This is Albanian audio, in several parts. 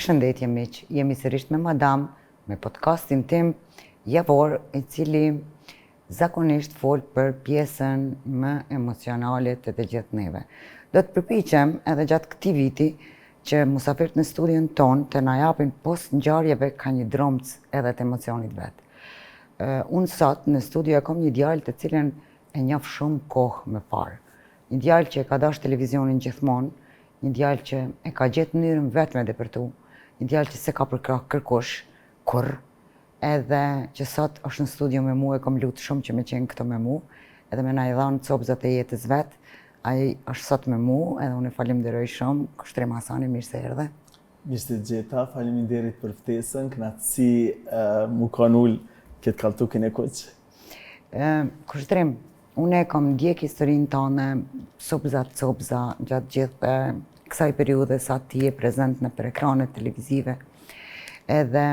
Përshëndetje miq, jemi sërish me Madam, me podcastin tim javor, i cili zakonisht fol për pjesën më emocionale të të gjithë neve. Do të përpiqem edhe gjatë këtij viti që musafirët në studion ton të na japin post ngjarjeve ka një dromc edhe të emocionit vet. Unë sot në studio e kam një djalë të cilën e njoh shumë kohë më parë. Një djalë që e ka dashur televizionin gjithmonë, një djalë që e ka gjetë mënyrën vetme dhe për tu, një djalë që se ka përkrah kërkush, kur, edhe që sot është në studio me mu, e kam lutë shumë që me qenë këto me mu, edhe me na i dhanë copëzat e jetës vet, ai është sot me mu, edhe unë e falenderoj shumë, Kushtrim Hasani, mirë se erdhe. Mirë se gjeta, faleminderit për ftesën, kënaqësi mu kanë ul këtë kalltukin e kuq. Kushtrim, unë e kam ndjek historinë tënde copëza gjatë gjithë kësaj periudhe sa ti je prezent në për ekranet televizive, edhe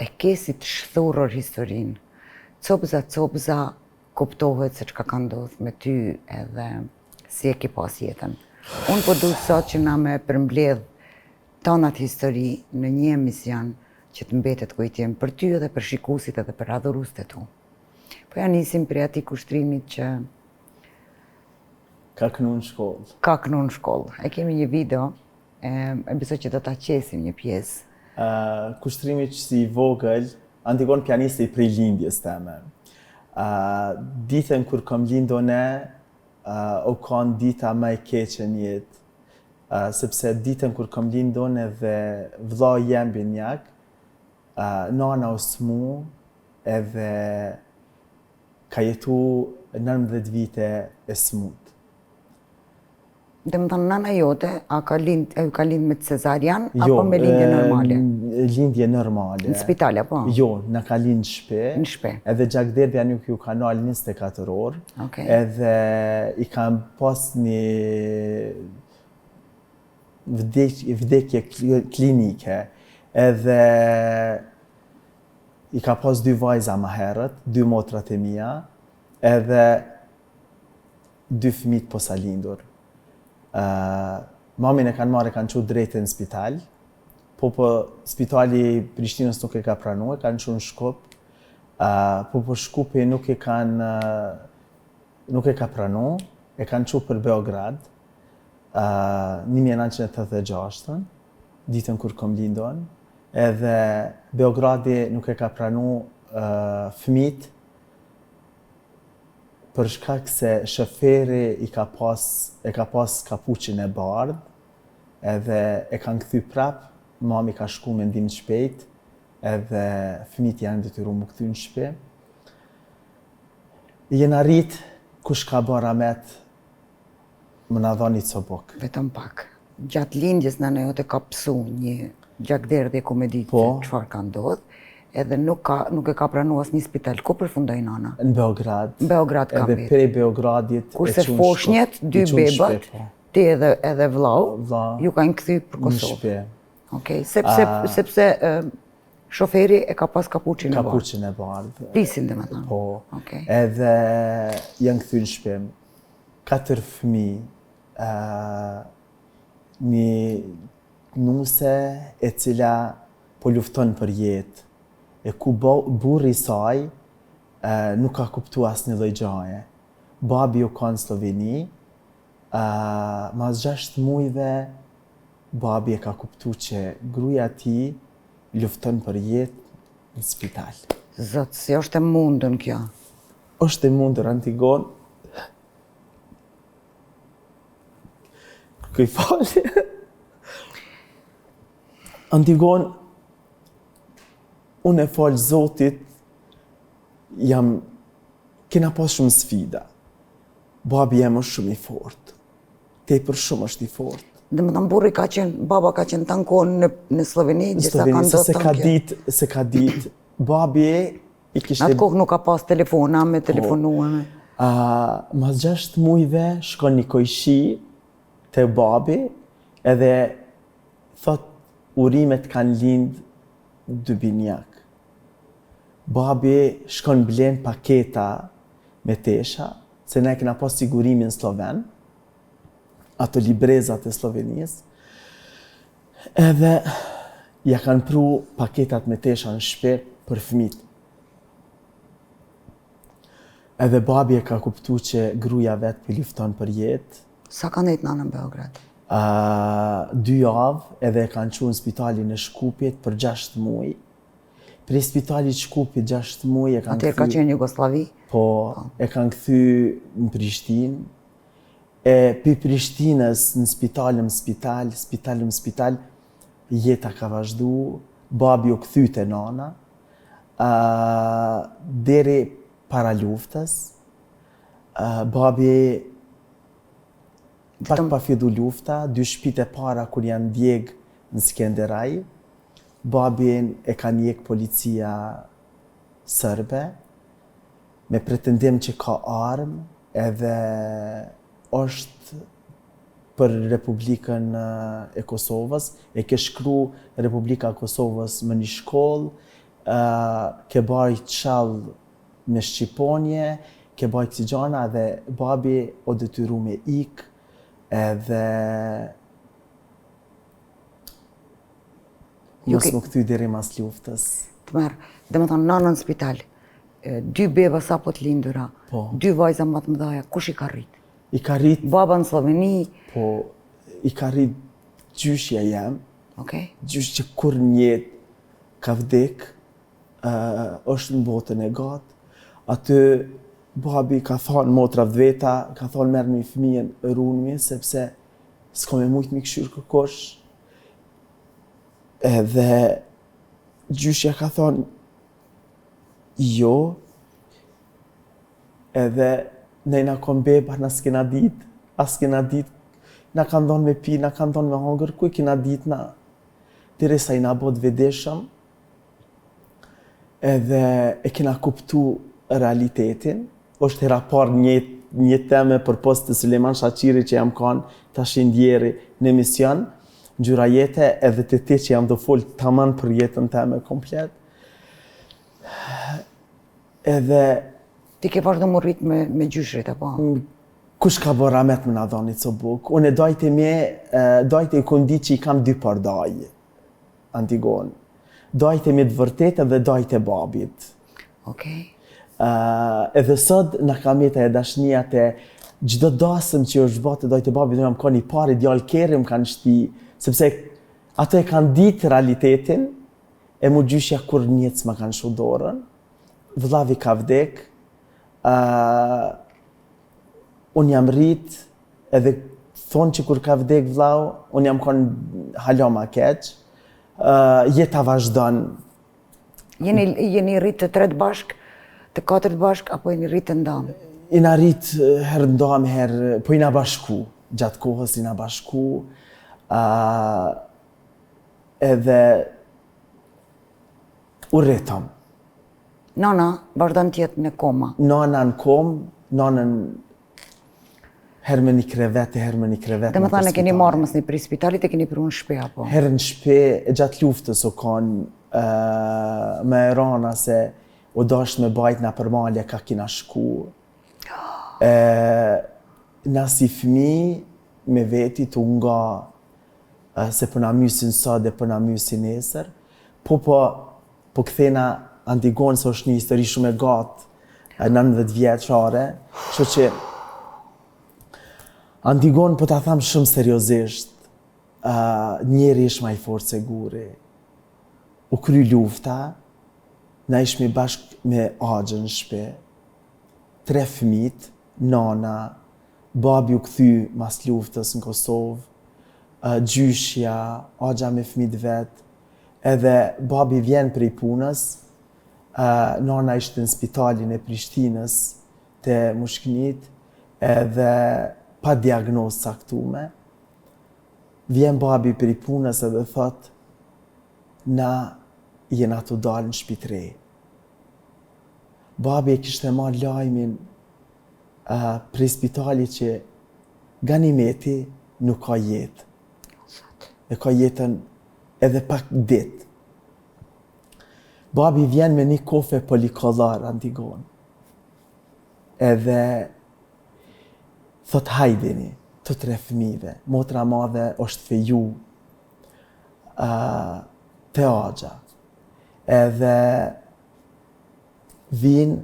e ke si të shthurur historinë. Copëza kuptohet se çka ka ndodhur me ty edhe si e ke pas jetën. Unë po du sot që na me përmbledh tonat histori në një emision që të mbetet kujtim për ty edhe për shikuesit edhe për adhuruesit e tu. Po ja nisim për atij kushtrimit që ka kënu në shkollë. Ka kënu në shkollë. E kemi një video, e besoj që do ta qesim një pjesë. Kushtrimit që si vogël, Antigon pianisti i prej lindjes teme. Ditën kur kam lindone, o kanë dita më e keqe në jetë, sepse ditën kur kam lindone dhe vëlla jem binjak, nana o smu, edhe ka jetu 19 vite e smut. Dhe më thënë, nana jote, ka lind me cezarian, apo me lindje normale? Lindje normale. Në spital, apo? Jo, në ka lind në shpe. Në shpe. Edhe gjakderdhja nuk ju ka nalë 24 orë. Okay. Edhe i kam pas një vdekje klinike. Edhe i ka pas 2 vajza më herët, 2 motrat e mia, edhe 2 fëmijë posa lindur. Mamin e kanë marrë, kanë qu drejtë në spital, po spitali Prishtinës nuk e ka pranu, e kanë qu në Shkup, po Shkupi nuk e ka pranu, e kanë qu për Beograd, 1986, ditën kur kom lindon, edhe Beogradi nuk e ka pranu fëmijët, për shkak se shoferi e ka pas kapuçin e bardhë, edhe e kanë kthy prap, mami ka shku me ndim shpejt, edhe fëmijët janë detyruar mu kthy në shtëpi. Jena rrit, kush ka bërë ramet, më na dhoni cobok. Vetëm pak. Gjatë lindjes nana jote ka pësu një gjakderdhje ku me ditë çfarë ka ndodhur. Edhe nuk e ka pranu asnjë spital. Ku përfundoi nana? Në Beograd. Në Beograd ka edhe prej Beogradit. Kurse foshnjet, 2 bebat, ti edhe vllau, ju kanë kthy për Kosovë. Në shtëpi. Okej, sepse shoferi e ka pas kapuçin e bardhë. Kapuçin e bardhë. Pisin domethënë. Po. Okej. Edhe janë kthy në shtëpi. 4 fëmijë, një nuse e cila po lufton për jetë. E ku burri i saj nuk ka kuptu asnjë lloj gjaje. Babi u ka në Sloveni, mas 6 muajve babi e ka kuptu që gruaja e tij lufton për jetë në spital. Zot, si është e mundur kjo? Është e mundur, Antigon. Kërkoj falje. Antigon, unë e falë Zotit, kena pas shumë sfida. Babi jem është shumë i fortë. Tepër shumë është i fortë. Dhe më burri baba ka qenë tankon në Sloveni, gjithsa ka ndodhur se ka ditë. Babi i kishte... Në atë kohë nuk ka pas telefona me telefonuame. Mas 6 muajve shkon një kojshi te babi, edhe thot urimet kanë lind 2 binjak. Babi shkon blen paketa me tesha, se ne kena pas sigurimin sloven, ato librezat e Slovenisë. Edhe ja kanë pru paketat me tesha në shtëpi për fëmijët. Edhe babi e ka kuptu që gruaja vet po lufton për jetë. Sa ka ndejt nana në Beograd? 2 javë edhe e kanë çuar në spitalin e Shkupit për 6 muaj. Prej spitalit Shkupit 6 muaj e kanë Atëherë ka qenë Jugosllavi? Po, e kanë kthy në Prishtinë. E pi Prishtinës në spital, jeta ka vazhdu, babi u kthy te nana, deri para luftës, babi pak pa fillu lufta, 2 shtëpitë e para kur janë djeg në Skenderaj, babin e ka njek policia sërbe, me pretendim që ka armë, edhe është për Republikën e Kosovës, e ke shkru Republika e Kosovës më një shkollë, ke bajt qallë me Shqiponje, ke bajt si gjana dhe babi o detyru me ik, edhe mos më kthy deri mas luftës. Të merë, dhe më thonë nana në spital, 2 beba sa po të lindura, Po. 2 vajza më të mëdhaja, kush i ka rrit? I ka rrit, Baba në Sloveni, po, i ka rrit gjyshja jem, okej? gjysh që kur njet ka vdek, është në botën e gatë. Aty babi ka thonë motra vdveta, ka thonë merë një fëmijën runëmi, sepse s'ka me mujtë mi këshyrë kërkosh. Edhe gjyshja ka thonë jo, edhe nejna kom beba, na s'kena dit, as kena dit, na kanë thonë me pi, na kanë thonë me hongër, ku kena dit na? Diresa i na bot vedeshëm, edhe e kena kuptu realitetin. Është hera parë një teme për post të Suleman Shaqiri që jam kanë tash ndjeri në emision, Ngjyra jete, edhe të ti që jam do fol taman për jetën teme komplet. Edhe Ti ke vazhdo më rrit me gjyshrit, apo? kush ka bërë ramet më na dhoni co buk. Unë dojtë i kundi që i kam 2 përdaj, Antigon. Dojtë mi të vërtet edhe dojtë e babit. Okej. Edhe sot në kam jetë e dashnia të gjdo dasëm që është batë dojtë e babit, unë jam ka një pari djallë kere më kanë shti, sepse ato e kanë ditë realitetin, e mu gjyshja kur njëtës më kanë shudorën, vëllavi ka vdek, unë jam rrit, edhe thonë që kur ka vdek vëllau, unë jam konë hala ma keq, jeta vazhdon. Jeni rrit të 3 bashk, të 4 bashk, apo jeni rrit të ndamë? Ina rrit herë ndamë, herë, po ina bashku, gjatë kohës ina bashku, edhe u rritëm. Nana vazhdon të jetë në koma. Nana në kom, nanën herë me një krevete, herë me një krevete. Dhe më thënë e keni marrë mësni për spitalit, e keni pru në shpe, apo? Herë në shpe, gjatë luftës o kanë me rana se o dasht me bajt na për malje ka kina shku. Na si fmi me veti të nga se për na mysin sa dhe për na mysin nesër, po këthena Antigon se është një histori shumë e gatë, 19 vjeçare, kështu që Antigon po ta tham shumë seriozisht, njeri ish ma i fort se guri. U kry lufta, na ishmi bashk me Axhën në shpe, 3 fëmijë, nana, babi u kthy mas luftës në Kosovë, gjyshja, Axha me fëmijët vet, edhe babi vjen prej punës, nana ishte në spitalin e Prishtinës te mushkënit, edhe pa diagnozë saktume. Vjen babi prej punës edhe thot, na jena të dalë në shtëpi re. Babi e kishte marrë lajmin prej spitali që Ganimeti nuk ka jetë. E ka jetën edhe pak ditë. Babi vjen me një kofe polikollar Antigon. Edhe thot hajdeni, të 3 fëmijëve, motra madhe është feju. te Axha. Edhe vinë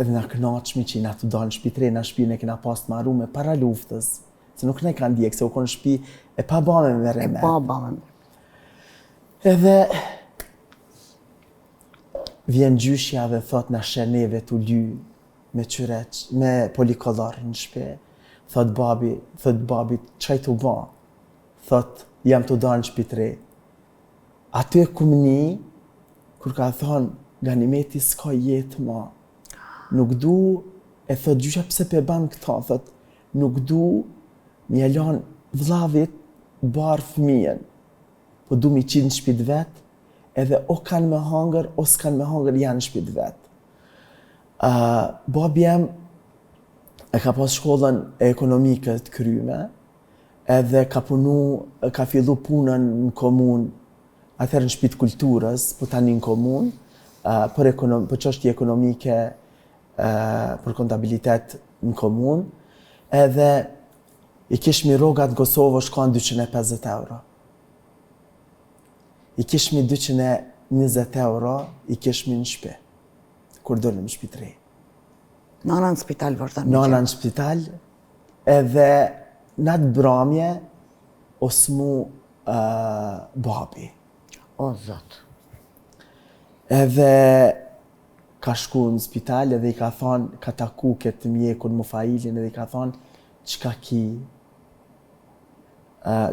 edhe na kënaqshmi që na të dalë në shtëpi tre, na shtëpinë e kena pas të marrume para luftës, se nuk ne kanë ndjek se u konë shtëpi e pa bame me remet. Edhe vjen gjyshja dhe thot na sheneve t'u ly me qyreq, me polikollar në shtëpi. Thot babi, çaj t'u ba? Thot, jam t'u dalë në shtëpi tre. Aty e kumni, kur ka thonë, Ganimeti s'ka jetë ma. Nuk du, e thot gjysha pse pe ban këta, thot, nuk du mi e lan vllavit barë fëmijën, po du mi qitë në shtëpit vetë, edhe o kanë me hangër, o s'kanë me hangër janë në shtëpit vetë. Babi jem e ka pas shkollën e ekonomike të kryme, edhe ka fillu punën në komunë, atëherë në shtëpitë kulturës, po tani në komunë, për çështje ekonomike, për kontabilitet në komunë, edhe i kishmi rogat Kosovës shkon 250 euro. I kishmi 220 euro, i kishmi në shtëpi, kur dëllëm në shtëpi tre. Nana në spital vërtan? Nana në spital, edhe në atë bramje, osmu babi. O, Zot. Edhe ka shku në spital edhe i ka thonë, ka taku këtë mjekun Mufailin edhe i ka thonë, çka ki?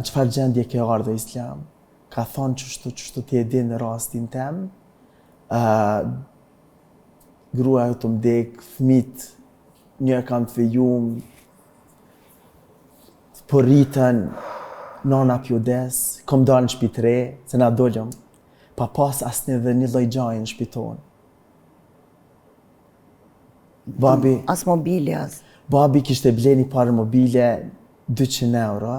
Çfarë gjendje ke ardhe Islam? Ka thonë qështu ti e din në rastin tem, gruaja të mdek, fëmit, një kam të fejum, po rritën, nana pjodes, kom dalë në shtëpi tre, se na dollëm, pa pas asnjë dhe një lloj gjaje në shtëpi tonë. Babi... As mobile, as... Babi kishte bleni parë mobile 200 euro,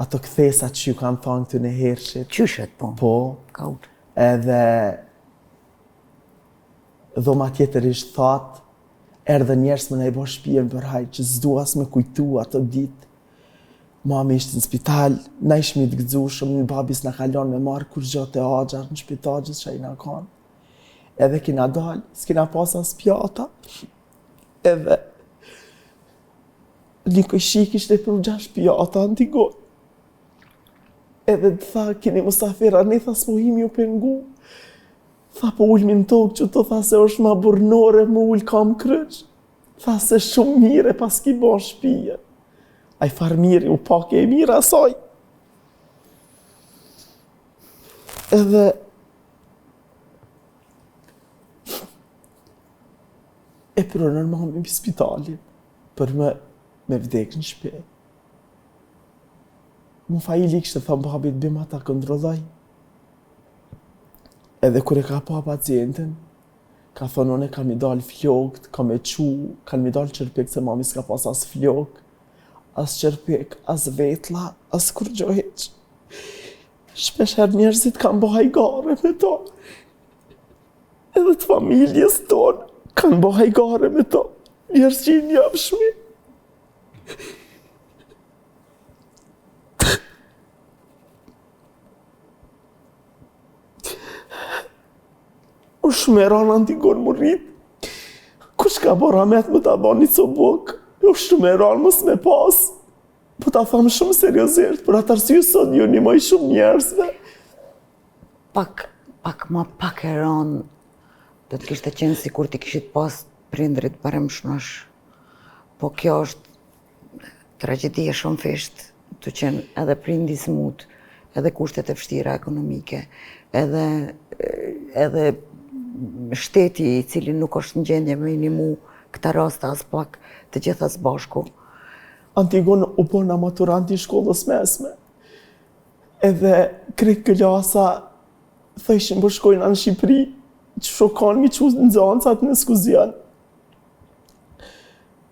ato kthesa që ju kam thonë këtu në hershit. Qyshet, po. Po. Kaut. Edhe dhoma tjetër ishtë thatë, erdhe njerës më në i bo shpijen për hajë, që s'du as me kujtu ato ditë. Mami ishte në spital, na ishmi të gëdzushëm, në babis na kalon me marë kur gjote Axha në shpitagjës që i na kanë. Edhe kina dalë, s'kina pas as pjata. Edhe një këshik ishte për 6 pjata në tigon. Edhe të tha, kini musafira, ne tha s'po himi u pengu. Tha po ullmi në tokë që të tha se është ma burnore, më ullë kam kryq. Tha se shumë mire pas ki bo shpije. Aj farmiri u pak e mira asaj. Edhe e pronën mami në spitalin për me vdek në shtëpi. Mufaili kishte thënë babit bima ta kontrolloj. Edhe kur e ka pa pacientin, ka thonë unë kam i dalë flokët, kam e qu, kam i dalë qërpik se mami s'ka pas as flokë, as qërpik, as vetla, as kur gjoheq. Shpesher njerëzit kanë bëhaj gare me to. Edhe të familjes tonë kanë bëhaj gare me to. Njerëz që i njëfshmi. U shmeran antigon më rrit. Kush ka bo ramet më ta bani co bok? U shmeran mës me pas. Po ta thamë shumë seriosisht, për atë arsye sot ju një maj shumë njerëzve. Pak e ranë, do të kishte qenë si kur ti kishit pas prindrit baremshnosh. Po kjo është tragedie shumë fisht, të qenë edhe prindi smut, edhe kushtet e vështira ekonomike, edhe shteti i cili nuk është në gjendje me inimu këta raste as pak të gjitha së bashku. Antigon u bona maturanti shkollës mesme. Edhe krejt klasa thëshin për shkojna në Shqipëri, që shokan mi që në zancat në skuzian.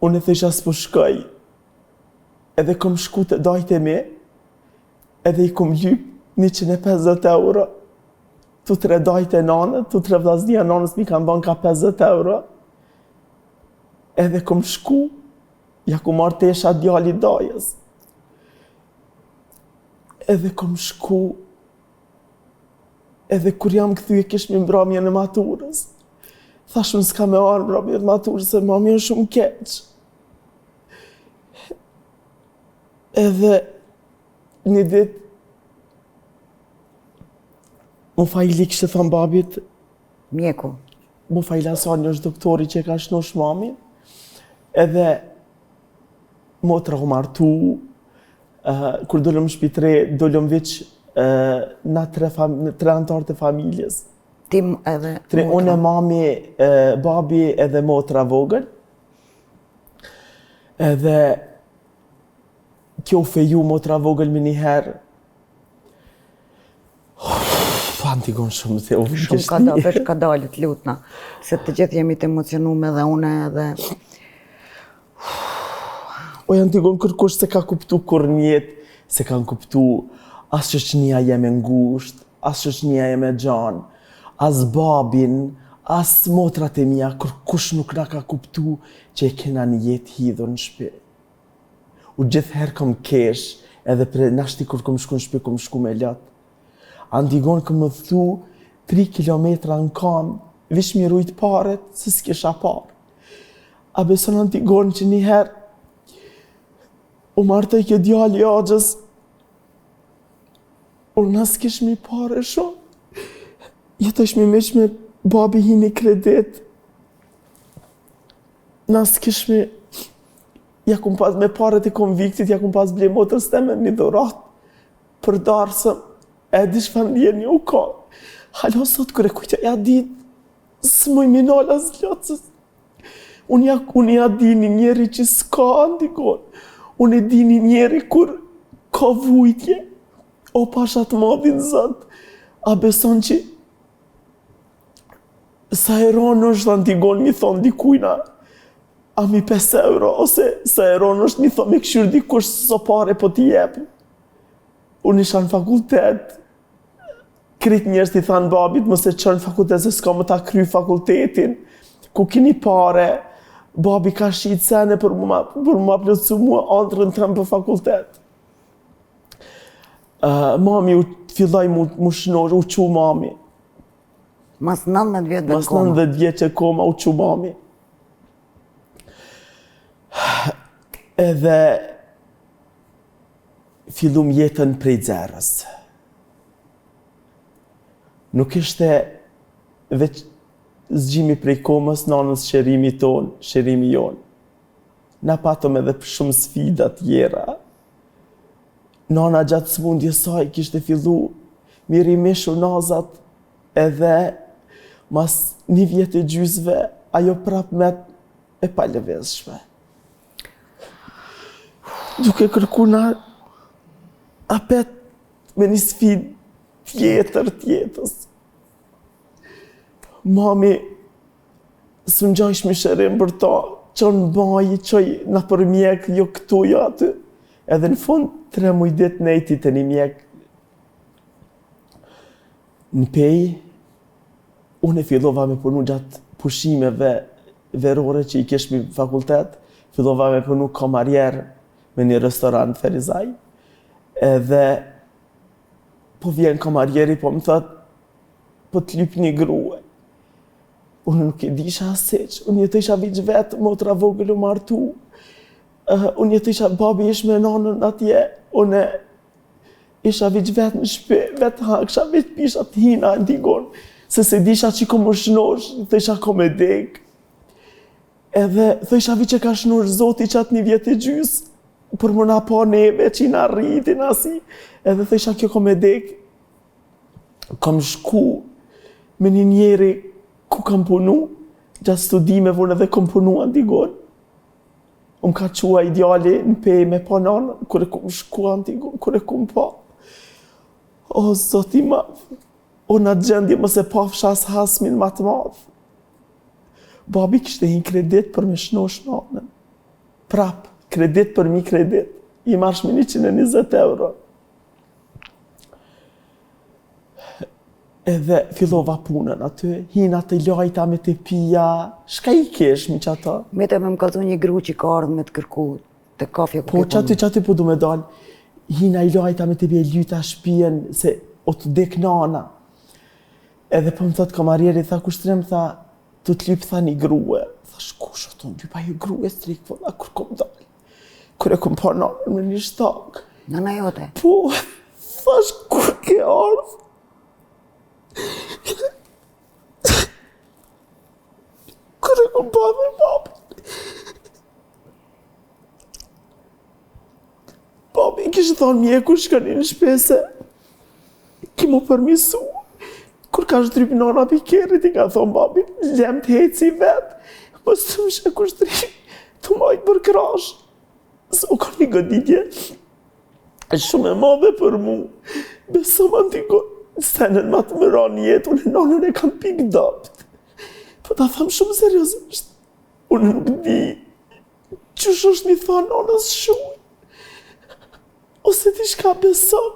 Unë e thësha s'po shkoj, edhe kom shku të dajte me, edhe i kom lyp 150 euro. Tu 3 dajte nanët, tu 3 vllaznia nanës mi kanë ban ka 50 euro. Edhe kom shku, ja ku marrë tesha djali dajës. edhe kom shku, edhe kur jam këthy e kishmi mbrëmjen e maturës. Thash unë s'ka me arë mbrëmjen e maturës, se mami është shumë keq. Edhe një dit, më fajli kështë të thëmë babit, Mjeku. më fajla sa një është doktori që e ka shnosh mamin, edhe motra u martu, kur dollëm shpitre, dollëm veç na tre antarë të familjes. Tim edhe Unë, mami, babi edhe motra vogël. Edhe kjo feju motra vogël më njëherë. Antigon shumë të u shumë ka dalit lutna, se të gjithë jemi të emocionume dhe une edhe... O Antigon kërkush se ka kuptu kur njetë, se kanë kuptu as shoqënia jeme ngusht, as shoqënia jeme gjanë, as babin, as motrat e mia, kërkush nuk na ka kuptu që e kena një jetë hidhur në shpi. U gjithëherë kom kesh, edhe pre nashti kur kom shku në shpi, kom shku me latë. Antigon kë më thu 3 kilometra në kam, vish mi rujt paret, se s'kisha parë. A beson Antigon që njëherë, u martoj kjo djali i Axhës, unë na s'kish mi pare shumë. Jetësh mi meq me babi hini kredit. Na s'kish mi, ja kum pas me paret e konviktit, ja kum pas ble motrës teme një dhurat, për darsëm. E di shfan ndjenjë u ka. Halo sot kër e kujtja ja dit, s'moj minal as lotës. Unë ja di një njeri që s'ka Antigon. Unë e di një njeri kur ka vujtje. O pashat madhin zot. A beson që sa eron është Antigon mi thonë dikujna. A mi 5 euro, ose sa eron është mi thonë me këshyr dikush so pare po t'i jepë. Unë isha në fakultet. Krit njerëz t'i thanë babit, mos e qërë në fakultet, se s'ka më ta kry fakultetin, ku kini pare, babi ka shqit sene për më plotësu mua antrën tëmë për fakultet. Mami filloj mu shnosh, u qu mami. Mas 19 vjetë dhe Mas 19 vjetë që koma u qu mami. Edhe fillum jetën prej zerës. Nuk ishte veç zgjimi prej komës, nanës shërimi tonë, shërimi jonë. Na patëm edhe për shumë sfida tjera. Nana gjatë smundje saj kishte fillu mirimishu nazat, edhe mas 1 vjet e gjysve, ajo prap met e palëvezshme. Duke kërku na apet me një sfid tjetës. Mami së në gjajsh me shërim për ta, që në baji, që në për mjek, jo këtu, jo aty. Edhe në fund, 3 muj dit nejti të një mjek. Në pej, unë e fillova me punu gjatë pushimeve verore që i kishmi fakultet, fillova me punu kamarjer me një restorant Ferizaj, edhe po vjen kamarjeri, po më thot, po t'lyp një grue. Unë nuk e disha aseq, unë jetë isha vich vetë, motra vogël u martu. Unë jetë isha, babi ish me nanën atje, unë isha vich vetë në shpe, vetë haksha, vetë pisha t'hina Antigon, se disha që kom më shnosh, të isha kom e dek. Edhe të isha vich e ka shnosh zoti qatë 1 vjet e gjys, për më na pa neve që i na rritin asi, edhe të isha kjo kom e dek. Kom shku me një njeri ku kam punu, gjatë studimeve unë edhe kom punu Antigon. Unë ka qua ideali në pej me pa nanë, kër e kom shku Antigon, kër e kom pa. O, zoti madh, unë atë gjendje mëse pafsha as hasmin ma të madh. Babi kishte hin kredit për me shnosh nanën. Prap, kredit për mi kredit. I marsh me 120 euro. Edhe fillova punën aty, hina të lajta me të pija, shka i kesh mi që ata? Me të me më kalzu një gru që ka ardhë me të kërku të kafje ku Po, që aty po du me dalë, hina i lajta me të bje lyta shpijen se o të dek nana. Edhe po më thot kamarjeri, tha kushtrim, tha, të t'lyp tha një grue. Tha shkush o të lypa ju grue strik, po da kur kom dalë. Kur e kom pa nanën me një shtak. Nana jote? Po, thash kur ke ardhë. Kur e kom pa dhe babë. Babi kishë thonë mjeku shkani në shpese. Ki mu përmisu. Kur ka shtryp nona pikerit, i ka thonë babi, lem të heci vetë. Po së më shë kushtryp, të majtë për krash. Se u ka një goditje shumë e madhe për mu. Beso më ndiko, senën ma të më ranë jetë, unë nonën e kam pik dopt. Po ta thamë shumë seriosisht. Unë nuk di qësh është mi tha nonës shumë. Ose ti shka beson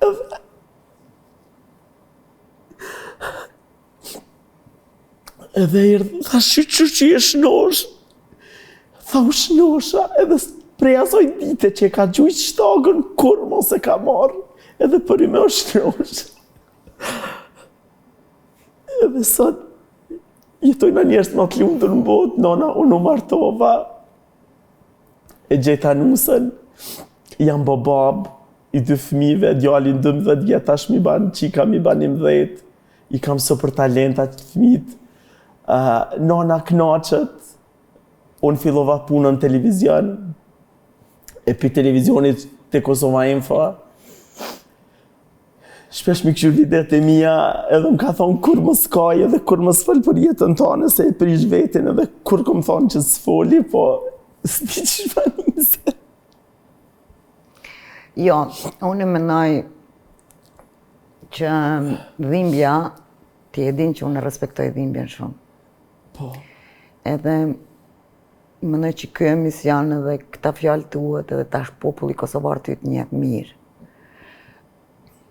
edhe. Edhe i tha që i e shnosh. Tha u shnosha edhe prej asoj dite që e ka gjujt shtagën kur mos e ka marrë. Edhe për i me o shnosh. Edhe sot jetojna njerës më të lumtur në botë, nona unë u martova. E gjeta nusën. Jam babab i 2 fëmijëve, djalin 12 vjet, tash mi ban qika, mi ban 11. I kam së për talenta të fëmijët. Nona knaqet. Unë fillova punën në televizion. E për televizionit të Kosova Info. Shpesh mi këshur videt e mija, edhe më ka thonë kur më s'kaj, edhe kur më s'fol për jetën tonë, se e prish vetin, edhe kur kom thonë që s'foli, po s'di që shpanise. Jo, unë mendoj që dhimbja, ti e din që unë respektoj dhimbjen shumë. Po. Edhe mendoj që ky emision edhe këta fjalë tuat edhe tash populli kosovar ty të njeh mirë.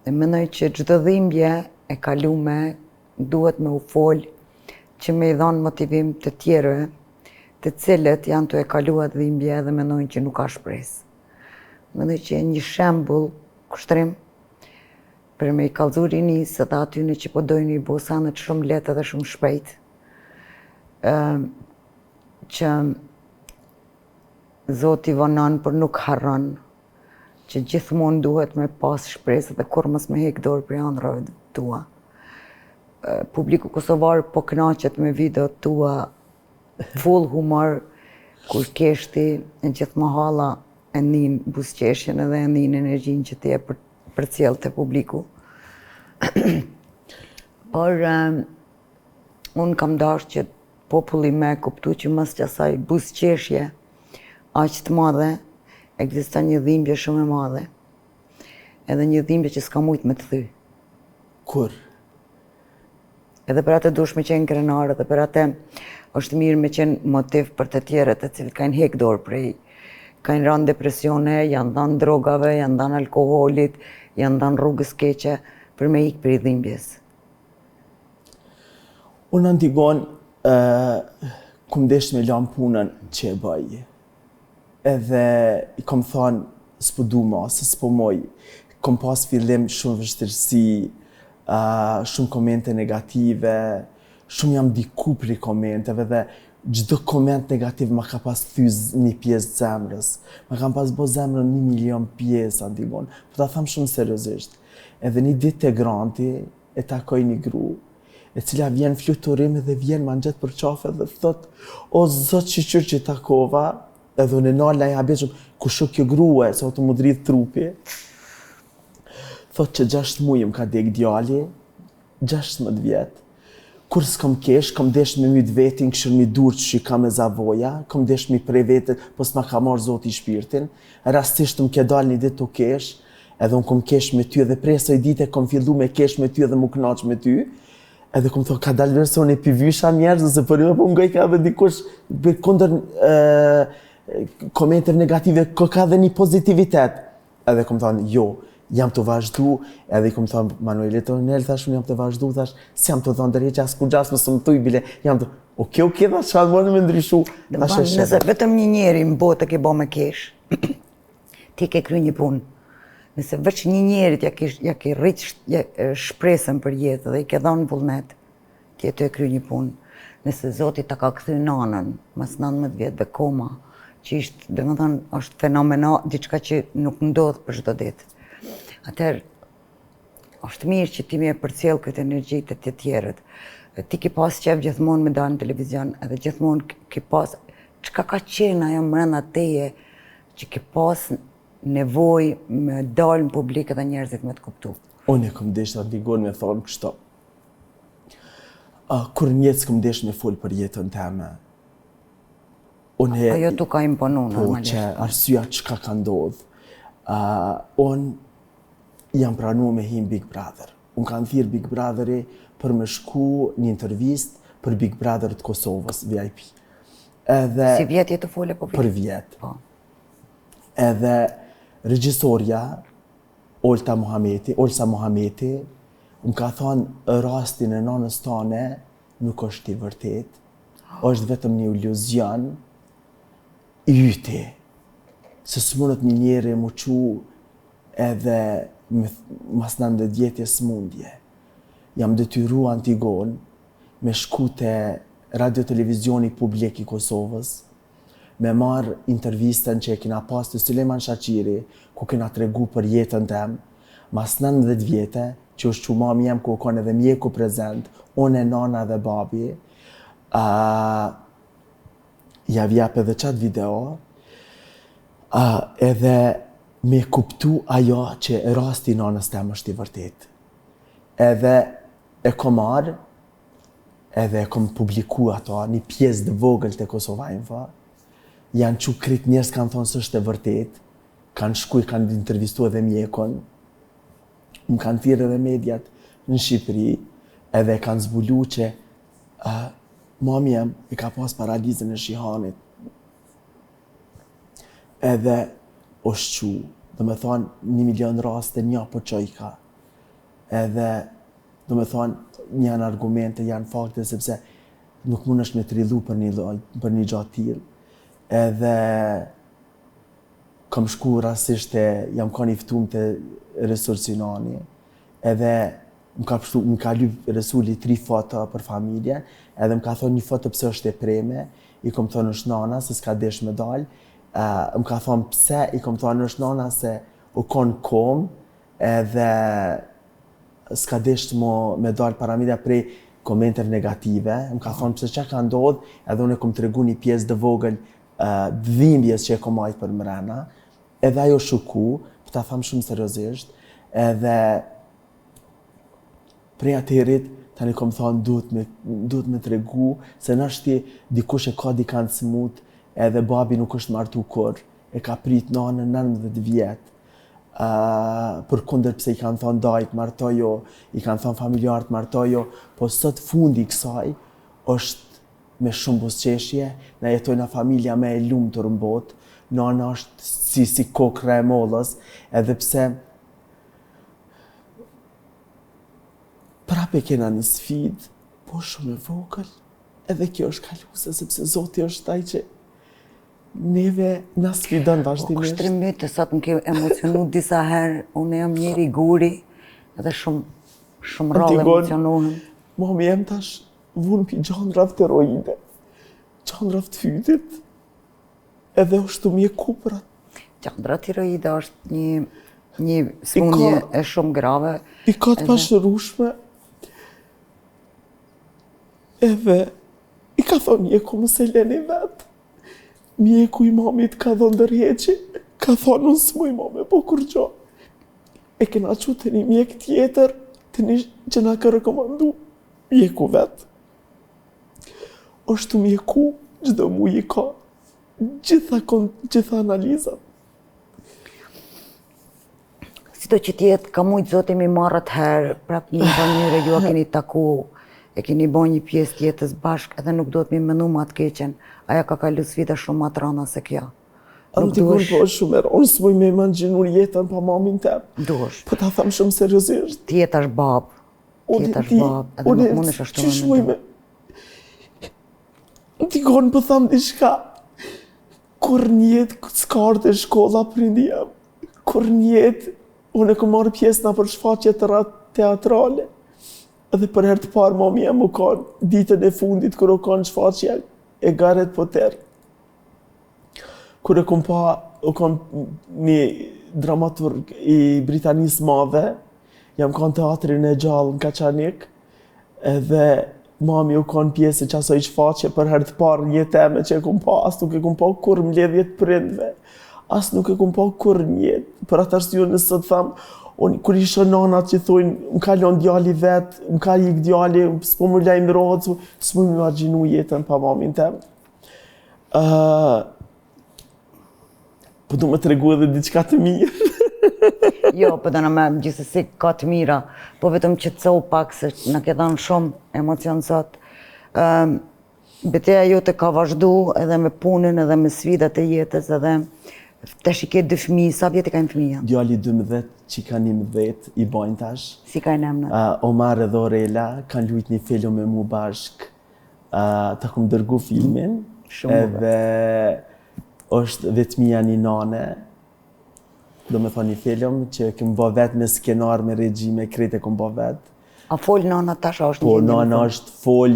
Dhe mendoj që çdo dhimbje e kalume duhet me u fol që me i dhon motivim të tjerëve, të cilët janë të e kaluar dhimbje dhe mendojnë që nuk ka shpresë. Mendoj që një shembull kushtrim për me i kallëzu rinisë edhe atyne që po dojnë i bosanet shumë lehtë dhe shumë shpejt. Që Zoti vonon për nuk harron, që gjithmonë duhet me pas shpresë dhe kur mos me hek dorë prej ëndrrave tua. Publiku kosovar po kënaqet me videot tua full humor, kur keshti në gjithë mahalla e nin buzëqeshjen edhe e nin energjinë që ti e përcjell te publiku. Por unë kam dashur që populli me kuptu që mos që asaj buzëqeshje aq të madhe, ekziston një dhimbje shumë e madhe. Edhe një dhimbje që s'ka mujt me të thy. Kur? Edhe për atë dush me qenë krenar, edhe për atë është mirë me qenë motiv për të tjerët të cilët kanë hek dorë prej, kanë rënë depresione, janë dhanë drogave, janë dhanë alkoholit, janë dhanë rrugës keqe për me ikë prej dhimbjes. Unë antigon kum desh me lan punën që e bëj. Edhe i kom thonë s'po du ma, se s'po moj. Kom pas fillim shumë vështirësi, shumë komente negative, shumë jam diku për i komenteve dhe gjdo koment negativ ma ka pas thyz një pjesë zemrës. Ma kam pas bo zemrën 1 milion pjesë, antigon. Po ta tham shumë seriozisht. Edhe një ditë të granti e takoj një gru, e cila vjen fluturim dhe vjen ma nxet për qafe dhe thot, o zot qyqyr që takova, edhe unë nalla i habet shumë, ku shok kjo grue, se o të më dridh trupi. Thot që 6 muaj më ka dek djali, 16 vjetë. Kur s'kom kesh, kom desh me myt vetin, këshër mi dur që i ka me zavoja, kom desh mi prej vetet, po s'ma ka marrë Zoti shpirtin. Rastisht më ke dal një ditë të kesh, edhe unë kom kesh me ty, edhe presoj dite kom fillu me kesh me ty edhe mu knaq me ty. Edhe kom thot, ka dalë versione pivysha njerëz, se për po ngoj ka dhe dikush për kundër komente negative, ka dhe një pozitivitet. Edhe kom thonë, jo, jam të vazhdu, edhe i kom thonë, Manuel Tonel, thash, unë jam të vazhdu, thash, si jam të thonë dërheqe as kur gjas më së më tuj, bile, jam të, oke, thash, që më me ndryshu. Nëse vetëm një njeri në botë ke bo me kesh, ti ke kry një punë, Nëse veç një njerit ja ke rrit shpresën për jetë dhe i ke dhënë vullnet, ti e kry një punë. Nëse Zoti ta ka kthy nanën mas 19 vjetëve koma, që ishte, domethënë, është fenomenal, diçka që nuk ndodh për çdo ditë. Atëherë, është mirë që ti më e përcjell këtë energji të të tjerët. Ti ke pas qef gjithmonë me dalë në televizion, edhe gjithmonë ke pas, çka ka qenë ajo brenda teje që ke pas nevojë me dalë në publik edhe njerëzit me të kuptu? Unë e kom desh të digon me thonë kështu. Kur njetë s'kom desh me folë për jetën teme. Ajo tu ka imponu normalisht. Po, që arsyeja çka ka ndodhë. Unë jam pranu me him Big Brother. Unë kanë thirë Big Brotheri për me shku një intervist për Big Brother të Kosovës, VIP. Si vjet je të fole po? Për vjet. Edhe regjisorja, Olsa Muhameti, më ka thonë rastin e nanës tane nuk është i vërtet, është vetëm një iluzion i yti. Se s'mundet një njeri mu qu edhe mas 19 vjetje s'mundje. Jam detyru Antigon me shku te radio-televizioni publik i Kosovës, me marrë intervistën që e kina pas të Suleman Shaqiri, ku kina tregu për jetën tem, mas 19 vjete, që është që mami jem ku kanë edhe mjeku prezent, unë e nana dhe babi, ja vjep edhe qatë video, edhe me kuptu ajo që rasti nanës tem është i vërtet. Edhe e kom marrë, edhe e kom publiku ato, një pjesë dhe vogël të Kosova Info, janë që krit njerës kanë thonë së është e vërtet, kanë shkuj, kanë intervistu edhe mjekon, më kanë thirrë edhe mediat në Shqipëri, edhe kanë zbulu që mami jem i ka pas paralizën e shihanit. Edhe është që, dhe me thonë, 1 milion raste një po që i ka. Edhe, dhe me thonë, janë argumente, janë fakte, sepse nuk mund është me të rridhu për një gjatë tillë. Edhe, kam shku rasisht jam ka një ftum të resursinani, edhe më ka lyp resuli 3 foto për familje, edhe më ka thonë një foto pse është e preme, i kom thonë është nana, se s'ka desh me dalë, më ka thonë pse, i kom thonë është nana se u konë kom, edhe s'ka desh me dalë para media prej komenteve negative, më ka thonë pse që ka ndodhë, edhe unë e kom të regu një pjesë dë vogël dhimbjes që e kom majtë për mrena, edhe ajo shuku, për ta thamë shumë seriozisht, edhe prej atëherit, tani kom thonë duhet me të regu, se nashti dikush e ka dikant smut, edhe babi nuk është martu kur, e ka prit nanën 19 vjetë, për kunder pse i kanë thonë dajt martojo, i kanë thonë familjarët martojo, po sot fundi kësaj është me shumë busqeshje, na jetojnë familja me e lumë të rëmbot, nana është si kokra e mollës, edhe pse prape kena një sfidë, po shumë e vogël, edhe kjo është kaluse, sepse Zoti është taj që neve na sfidon vazhdimisht. Kështrimit të sot më ke emocionu disa herë, unë jam njeri guri, edhe shumë rrallë emocionohem. Mami jem tash vunë pi gjandrave të roide, gjandrave të fytit, edhe është të mjeku për atë. Gjandra tiroide është një smundje e shumë grave. I ka të pashërushme, edhe i ka thonë mjeku më se leni vetë. Mjeku i mamit ka thonë ndërheqi, ka thonë unë s'muj mame, po kur gjo. E kena që të një mjek tjetër, të një që na ka rekomandu mjeku vetë. është të mjeku, gjdo mu i ka gjitha analizat. Si do që tjetë, ka mujtë Zoti mi marrët herë, prap një njëre ju a keni taku, e keni bo një pjesë tjetës bashkë, edhe nuk do të mi menu ma të keqen, aja ka kalu sfida shumë ma të rana se kjo. Nuk duhesh... po shumë erë, unë s'moj me imagjinur jetën pa mamin tem. Duhesh. Po ta thamë shumë seriozisht. Ti jetash bab, edhe nuk mundesh ashtu me me... Dikon po thamë diçka, kur njetë s'ka ardhe shkolla prindi jam, kur njetë unë e kom marrë pjesë në për shfaqje teatrale. Dhe për herë të parë mami jam u kanë ditën e fundit kër u kanë shfaqje e Gareth Potter. Kër e kom pa, u kanë një dramaturg i Britanisë Madhe, jam kanë teatrin e gjallë në Kaçanik, edhe mami u kanë pjesë që asoj shfaqje për herë të parë një teme që e kom pa, as nuk e kom pa kur mbledhjet prindve, as nuk e kom pa kur njetë. Për atë arsye nëse sot tham, unë kur isha nanat që thojnë, më ka lënë djali vetë, më ka ik djali, s'po më lajmërohet, s'po më imagjinu jetën pa mamin tem. Po du më tregu edhe diçka të mirë. Jo, po dëna me gjithsesi ka të mira, po vetëm qetësohu pak se na ke dhënë shumë emocion sot. Betejë jote ka vazhdu edhe me punën edhe me sfidat e jetës edhe tash i ke 2 fëmijë, sa vjet i kanë fëmijë? Djali 12, çika 11 i bajnë tash. Si kanë emrat? Omar edhe Orela kanë luajt një film me mu bashk. Ta kom dërgu filmin. Shumë edhe është vetmia një nane. Do me thonë një film që kem bë vetë me skenar, me regji, me krejt e kom bë vetë. A fol nana tash a është Po, një nana është fol,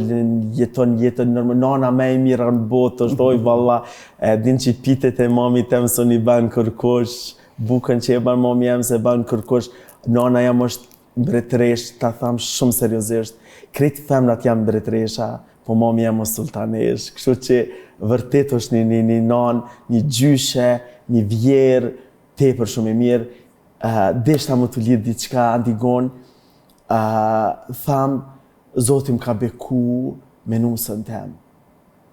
jeton jetën normal. Nana me e mira në botë, është oj valla, din që pitet e mami tem së një banë kërkosh, bukën që e banë mami jem se banë kërkosh. Nana jam është mbretresh, ta tham shumë seriozisht. Krejt femnat jam mbretresha, po mami jam është sultanesh. Kështu që vërtet është një nanë, një gjyshe, një vjerë, tepër shumë e mirë. Deshta më të lidh diçka Antigon. Tham, Zoti më ka beku me nusën tem.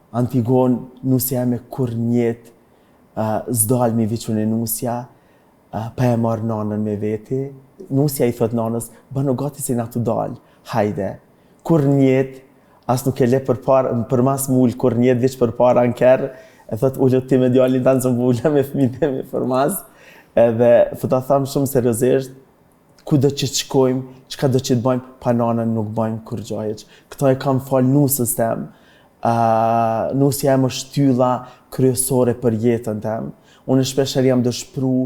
Antigon, nusja me kur njet, s'dal me viqun e nusja, pa e marrë nanën me veti. Nusja i thot nanës, bano gati se na të dal, hajde. Kur njet, as nuk e le për mas mull, kur njet veç për para në kerë, e thot ullot ti me djallin tanë që më ulla me fmite me për mas. Edhe ta tham shumë seriozisht, ku do që të shkojmë, çka do që të bëjmë, pa nanën nuk bëjmë kur gjajëq. Këto e kam falë nusës tem. Nusja e më shtylla kryesore për jetën tem. Unë shpesher jam dëshpru,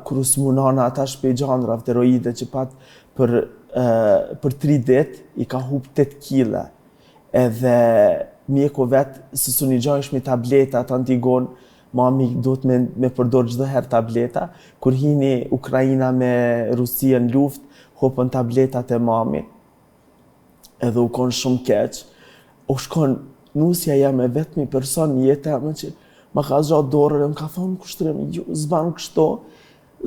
kur usmu nana ata shpej gjandra, fteroide që pat për 3 dit, i ka hup 8 kile. Edhe mjeko vetë, se su një gjajsh me tableta të Antigon, mami do të me përdor çdo herë tableta. Kur hini Ukraina me Rusia në luftë, hopën tabletat e mami. Edhe u konë shumë keq. U shkon, nusja jam e vetmi person në jetë e që ma ka zgjatë dorën e më ka thonë kushtrim, jo, zban kështo,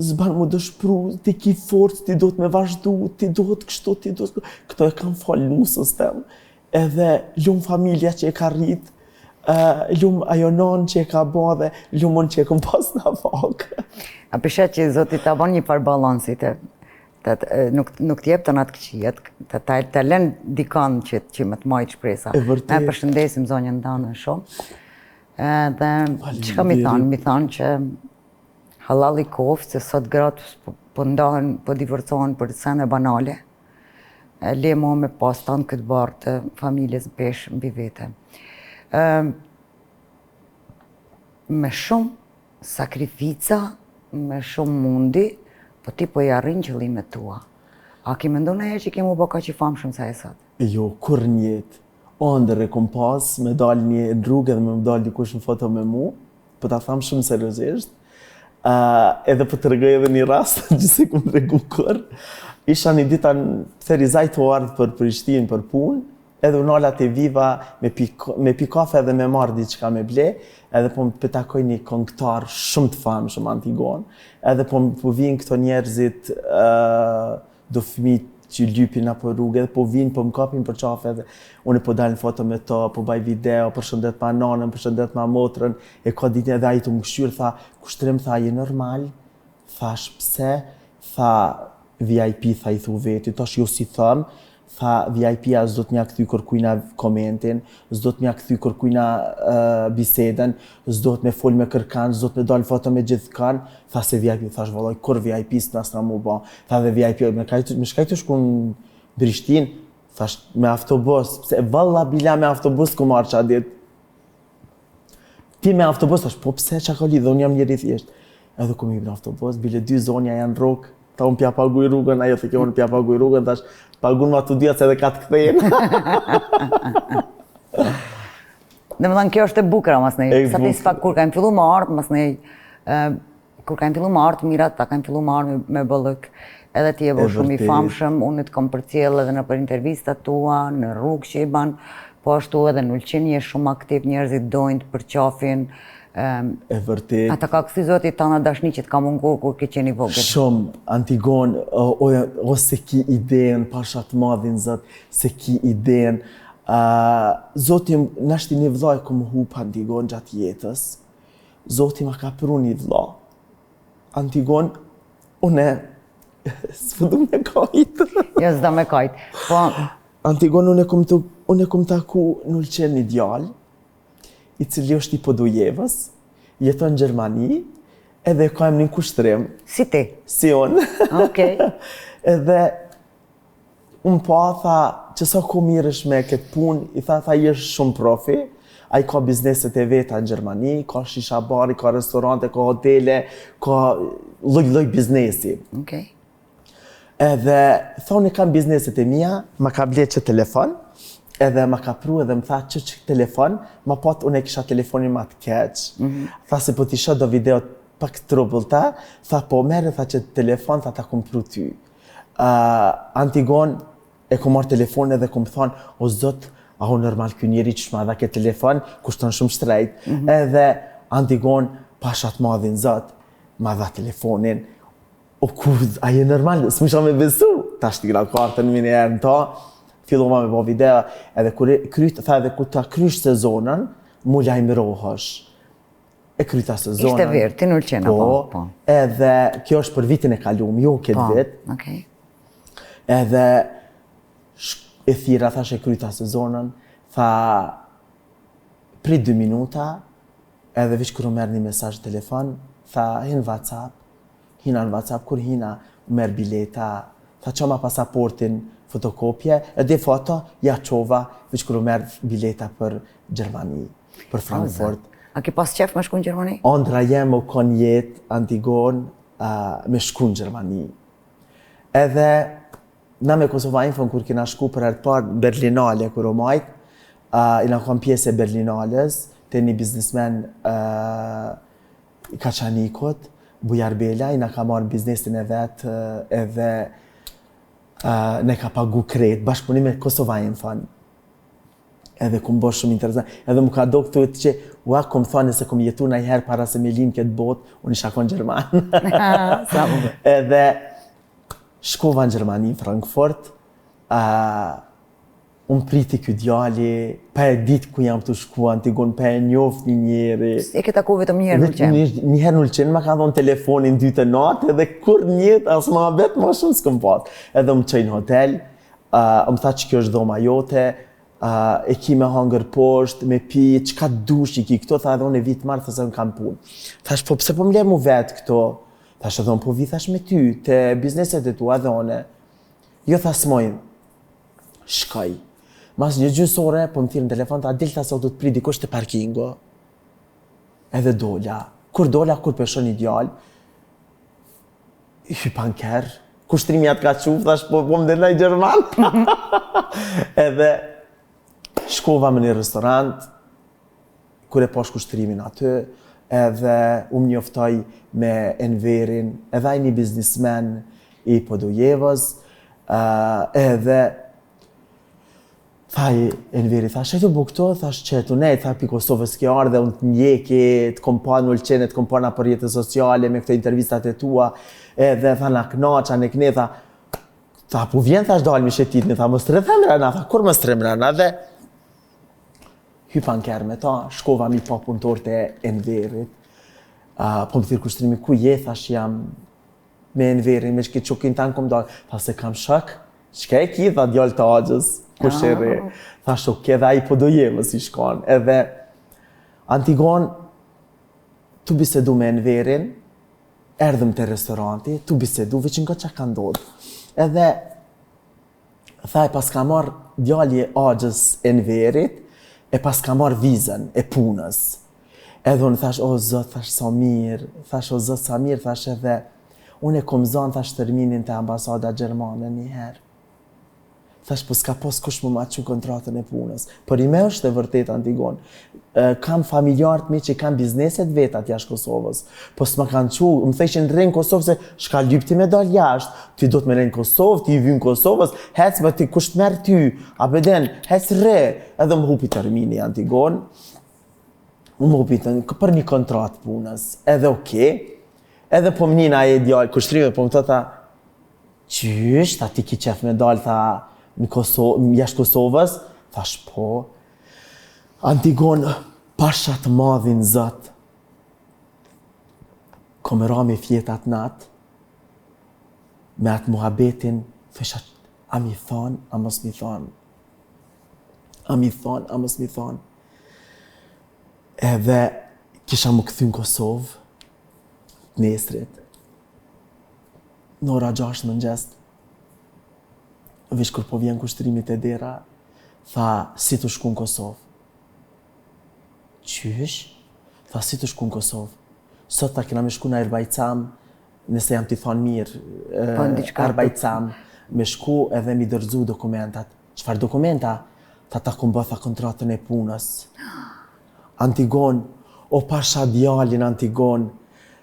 zban mu dëshpru, ti ki forcë, ti do të me vazhdu, ti do të kështo, ti do të... Këto e kam falë nusës tem. Edhe lumë familja që e ka rritë, lumë ajo nonë që e ka bo dhe lumën që e kom pas në fakë. A përshet që Zoti ta bon një farë balansit, nuk t'jep të natë këqijet, të len dikan që më të majtë shpresa. Ne përshëndesim zonjën Danë shumë. Dhe që ka mi thanë që halal i koftë, se sot gratë po ndahen, po divorcohen për sene banale, le mo me pas tanë këtë barë të familjes pesh mbi vete. Me shumë sakrifica, me shumë mundi, po ti po i arrin qëllimet tua. A ki mendon e që kemu bo ka që famë shumë sa e sot? Jo, kur njetë. Ndër e kom pas, me dal një rrugë edhe me dal dikush në foto me mu, po ta thamë shumë seriozisht. Edhe po të regoj edhe një rast, që se kom të regu kur. Isha një dita në Therizaj të ardhë për Prishtinë për punë, edhe unala të viva me pi kafe edhe me marrë diçka me ble, edhe po më petakoj një këngëtar shumë të famë, shumë Antigon, edhe po vinë këto njerëzit do fëmijë që lypin apo rrugë, edhe po vinë, po më kapin për qafe, edhe unë po dalin foto me to, po baj video, përshëndet ma nanën, përshëndet ma motrën, e ka ditë edhe ajtë më këshyrë, tha, kushtrim, tha, je normal, thash, pse, tha, VIP, tha, i thu veti, tash jo si thëmë, tha, VIP-a s'do t'mja këthy kërkujna komentin, s'do t'mja këthy kërkujna biseden, s'do t'me fol me kërkan, s'do t'me dalë foto me gjithë kan, tha se VIP, thash vallaj, kur VIP s'nas na mu ba, tha dhe VIP, me shkaj të shku në Prishtinë, thash me autobus, pse valla bila me autobus ku marrë qa dit. Ti me autobus, thash, po pse qa ka lidhë, unë jam njeri thjesht. Edhe ku mi në autobus, bile 2 zonja janë rrugë, ta unë pja paguj rrugën, ajo thë kjo unë pja paguj rrugën, tash pagun ma të dhjetë se edhe ka të kthejnë. Dhe më thënë, kjo është e bukra, mas nej. Sa fakt, kur kanë fillu më ardhë, mas nej, kur kanë fillu më ardhë, mirat, ta kanë fillu më ardhë me bëllëk, edhe ti e bo shumë i famshëm, unë të kom përcjell edhe në për intervistat tua, në rrugë që i ban, po ashtu edhe në Ulqin je shumë aktiv, njerëzit dojnë të përqafin. E vërtet. Ata ka kësi zotit tana dashni që të ka mungur kur ke qeni vogël. Shumë, Antigon, ose ki ideën, pasha të madhin zot, se ki ideën. Zotim, nashti një vllaj kom hup Antigon gjatë jetës. Zotim ma ka pru një vllaj. Antigon, une, s'vëdu me kajt. Jo, s'da me kajt. Po... Antigon, une kom taku në Ulqen një djalë, i cili është i Podujevës, jeton në Gjermani, edhe ka një kushtrim. Si ti? Si unë. Okej. Edhe unë pa tha që sa ku mirësh me këtë punë, i tha jesh shumë profi, a i ka bizneset e veta në Gjermani, ka shisha bari, ka restorante, ka hotele, ka lloj biznesi. Okej. Edhe tha unë kam bizneset e mia, ma ka blet që telefon, edhe ma ka pru edhe më tha që telefon, ma pat unë e kisha telefonin ma të keq. Tha se po t'i shoh do videot pak trubullta, tha po merë, tha që telefon, tha ta kom pru ty. Antigon e kom marrë telefon edhe kom thonë, o zot, a o normal kjo njeri që shma dha ke telefon, kushton shumë shtrejt. Edhe Antigon, pashat madhin zot, ma dha telefonin, o kur, a je normal, s'misha me besu, ta shtigra kartën mini erë në ta, fillova me bo video, edhe kur ta krysh sezonën, mu lajmërohësh. E kryta sezonën. Ishte verë, ti në Ulqen, po. Edhe kjo është për vitin e kalum, jo këtë vit. Okej. Edhe e thira, thash e kryta sezonën, tha prit 2 minuta, edhe vish kër u merë një mesazh telefon, tha hin WhatsApp, hina në WhatsApp, kur hina u merë bileta, tha qoma pasaportin, fotokopje, edhe foto, ja qova, veç kër u merë bileta për Gjermani, për Frankfurt. A ke pas qef me shku në Gjermani? Ondra jem u kon jetë Antigon me shku në Gjermani. Edhe, na me Kosova Info, kur kina shku për herë të parë Berlinale, kër u majt, i na kon pjesë e Berlinales, të një biznismen Kaçanikut, Bujar Bela, i na ka marrë biznesin e vetë, edhe ne ka pagu kret, bashkëpunim me Kosova Info. Edhe kum bo shumë interesant. Edhe mu ka do këtu që, kum thane se kum jetu na i herë para se me lim këtë botë, unë isha kon Gjerman. Edhe shkova në Gjermani, Frankfurt, unë priti kjo djali, pa e ditë ku jam të shku, Antigon, pa e njoft një njeri. E ke taku vetëm një herë në Ulqen? Një herë në Ulqen, ma ka dhonë telefonin 2 të natë, edhe kur njët, as ma betë, ma shumë s'këm pat. Edhe më qëjnë hotel, më tha që kjo është dhoma jote, e ki me hangër poshtë, me pi, qka dush i ki këto, tha edhe unë e vitë marë, thëse unë kam punë. Thash, po pse po më le mu vetë këto? Thash edhe unë, po vi thash me ty, të bizneset e tu, edhe une. Jo tha s'mojnë, shkaj. Mas një gjysore, po më thirë në telefon, ta dilta se o du të pri dikush të parkingo. Edhe dola. Kur dola, kur peshon një djallë, hypan kerë, kushtrimi atë ka quf, thash po më dhe nëj Gjerman. Edhe shkova me një restorant, kur e posh kushtrimin aty, edhe më njoftoj me Enverin, edhe aj një biznismen i Podujevës, edhe thaj Enveri, thash, e të bu këto, thash që të nej, thash pi Kosovës ke ardhe, unë të njeki, të kom pa në Ulqenet, të kom pa në për jetës sociale, me këto intervistat e tua, edhe tha na knaqa, ne këne, tha, po vjen, thash dalë mi shetit, tha, më strethem rana, tha, kur më strem rana, dhe hypan kërë me ta, shkova mi pa punëtor të Enverit, po më thirë kushtrimi, ku je, thash jam me Enverin, me që këtë qokin tanë kom dalë, tha se kam shak, qka e ki, tha djallë të agjës, kush e re, thash oke, dhe a i Podujevës i shkon, edhe Antigon, tu bisedu me Enverin, erdhëm të restoranti, tu bisedu, veç nga që ka ndodhë. Edhe, thaj, pas ka marrë djalli agjës Enverit, e pas ka marrë vizën e punës. Edhe unë thash, o Zot, thash sa mirë, thash o Zot sa mirë, thash edhe unë e kom zonë, thash terminin të ambasada Gjermane njëherë. Thash, po s'ka pos kush më ma që kontratën e punës. Por i me është e vërtet Antigon. Kam familjarët mi që kanë bizneset vetat jashtë Kosovës. Po s'ma kanë që, më thejshin rejnë Kosovë se shka lypti me dal jashtë. Ti do të me rejnë Kosovë, ti i vynë Kosovës, hec më ti kush të merë ty, a beden, hec re. Edhe më hupi termini Antigon. Më hupi për një kontratë punës. Edhe okej. Edhe po më njëna e djallë, kushtrime, po më të tha, qysh, ta ti ki qef me dalë, tha, jashtë Kosovës, thash po, Antigon, pasha të madhin Zot, kom e ra me fjetat natë, me atë muhabetin, thesha, a mi thonë, a mos mi thonë, a mi thonë, a mos mi thonë. Edhe kisha më këthy në Kosovë, nesrit, në ora 6 mëngjes, vish kur po vjen kushtrimit e dera, tha, si të shku në Kosovë. Qysh? Tha, si të shku në Kosovë. Sot ta kena me shku në Erbajcam, nëse jam t'i thonë mirë, Erbajcam, me shku edhe mi dërzu dokumentat. Çfarë dokumenta? Ta kom bëtha kontratën e punës. Antigon, o pasha djalin Antigon,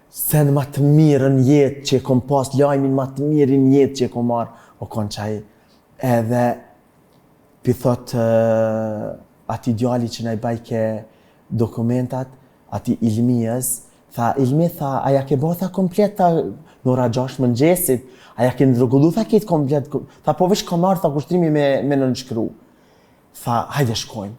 sen ma të mirën jetë që e kom pas, lajmin ma të mirën jetë që e kom marë, o kon qaj. Edhe, pi thot ati djali që na i bajke dokumentat, ati Ilmijës, tha, Ilmi, tha, aja ke botha komplet, tha, në ora 6 mëngjesit, aja ke ndrëgullu, tha, ketë komplet, tha, po vesh ka marrë, tha, kushtrimi me nënshkru. Tha, hajde shkojmë.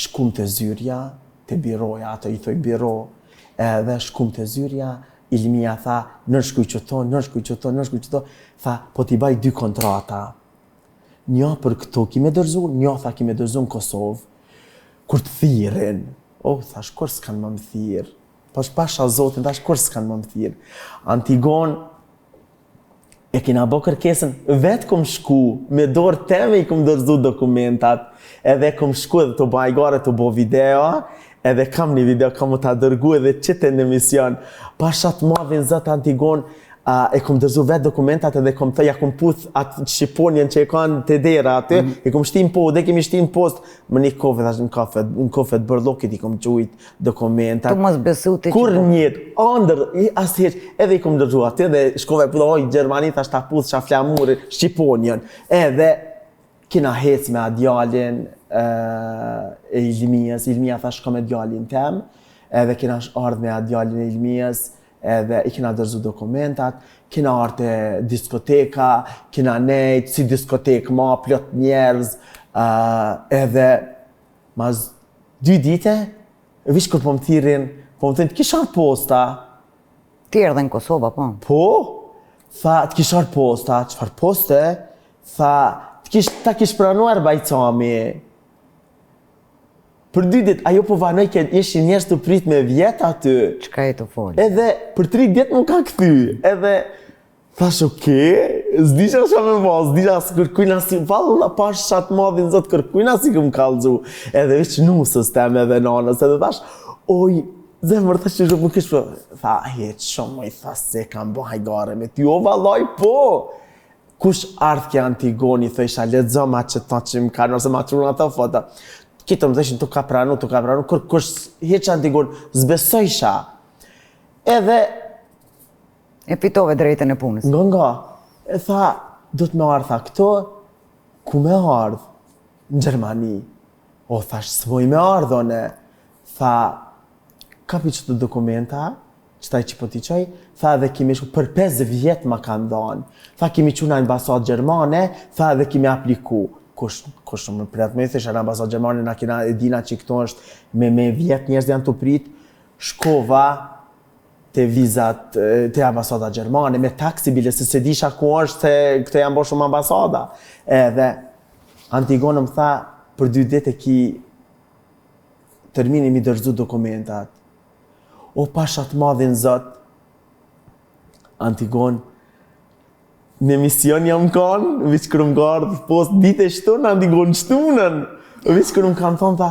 Shkum të Zyrja, të biroja, ato i thoj biro, edhe shkum të Zyrja, Ilmija tha, nërshkuj qëto, tha, po t'i baj 2 kontrata. Një për këto kime dërzu, një tha kime dërzu në Kosovë, kur të thirin. Thash, kur s'kan më më thirë? Pasha Zotin, thash, kur s'kan më më thirë? Antigon, e kina bo kërkesën, vetë kom shku, me dorë teme i kom dërzu dokumentat, edhe kom shku edhe të bajgare të bo video, edhe kam një video, kam më të dërgu edhe qëtë në emision. Pasha të madhin Zot Antigon, e kom dërzu vetë dokumentat edhe kom thëja kom puth atë Shqiponjen që e kanë të dera aty, e kom shtin po, dhe kemi shtin post, më një kofet, ashtë në kofet bërlokit i kom qujt dokumentat. Tu mos besu të që kur njët, andër, asë heq, edhe i kom dërzu aty, edhe shkove puth, Gjermani, thashtë ta puth, qa flamuri, Shqiponjen, edhe kina hec me a djalin e Ilmijës, Ilmija thash ka me djalin tem, edhe kina ardh me a djalin e Ilmijës, edhe i kina dërzu dokumentat, kina arte diskoteka, kina nejt, si diskotek ma, plot njerëz, edhe mas 2 dite, vish kur po më thirin, po më thirin, t'kisha posta. Ti erdhe në Kosova, po? Po, tha, t'kisha posta, qëfar poste? Tha, ta kish pranuar Bajcami. Për 2 dit, ajo po vanoj këtë ishin njerëz të prit me vjet aty. Çka e të folë? Edhe për 3 dit më ka kthy. Edhe thash s'disha qa me ma, s'disha se kërkujna si, valla pash qatë madhin Zot kërkujna si këm kallëzu. Edhe veç nusës tem edhe nanës, edhe thash, oj, zemër thash që shumë më kishë, tha, heq, shumë i thash se kam bo hajgare me ty, o vallaj, po! Kush ardh kja Antigoni, thësha, lexo ma që ta që më kanë, ose ma trunë ato fota. Kitë më thëshin, tu ka pranu, kur kush heq Antigon, zbesojsha. Edhe... E fitove drejtën e punës. Nga. E tha, do të me ardha këto, ku me ardh? Në Gjermani. Thash, s'moj me ardhone. Tha, kapi që të dokumenta, që ta i që po t'i qoj, tha edhe kimi shku, për 5 vjet ma kanë dhanë. Tha, kimi qu në ambasadë Gjermane, tha edhe kimi apliku. Kush më pret me thesha në ambasadë Gjermane, na kina e dina që këto është me vjet njerëz janë të prit, shkova te vizat, te ambasada Gjermane, me taksi bile, se disha ku është se këto janë bo shumë ambasada. Edhe Antigonë më tha, për 2 ditë e ki termini mi dërzu dokumentat. Pasha të madhin Zot, Antigonë, në emision jam kanë, vish kërë më gardë post dite shtunë, Antigon shtunën. Vish kërë më kanë thonë, tha,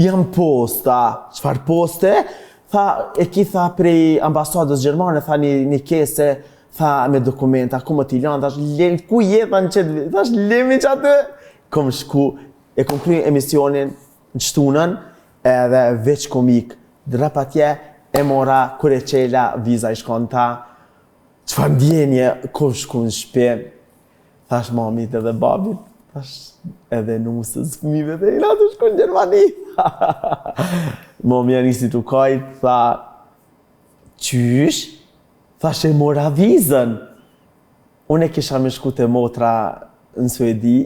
jam posta, çfarë poste? Tha, e ki tha prej ambasadës gjermane, tha një kese, tha me dokumenta, ku më t'i lanë, thash, ku jeta në qëtë, thash, lemi që atë? Kom shku, e kom kry emisionin në shtunën, edhe veç komik, drap atje, e mora, kur e qela, viza i shkon ta, çfarë ndjenje, kom shku në shpe, thash mamit edhe babit, thash, edhe nusës fëmijëve dhe ila të shkon në Gjermani. Mami nisi të kajt, tha, qysh? Thash e mora vizën. Unë e kisha me shku të motra në Suedi,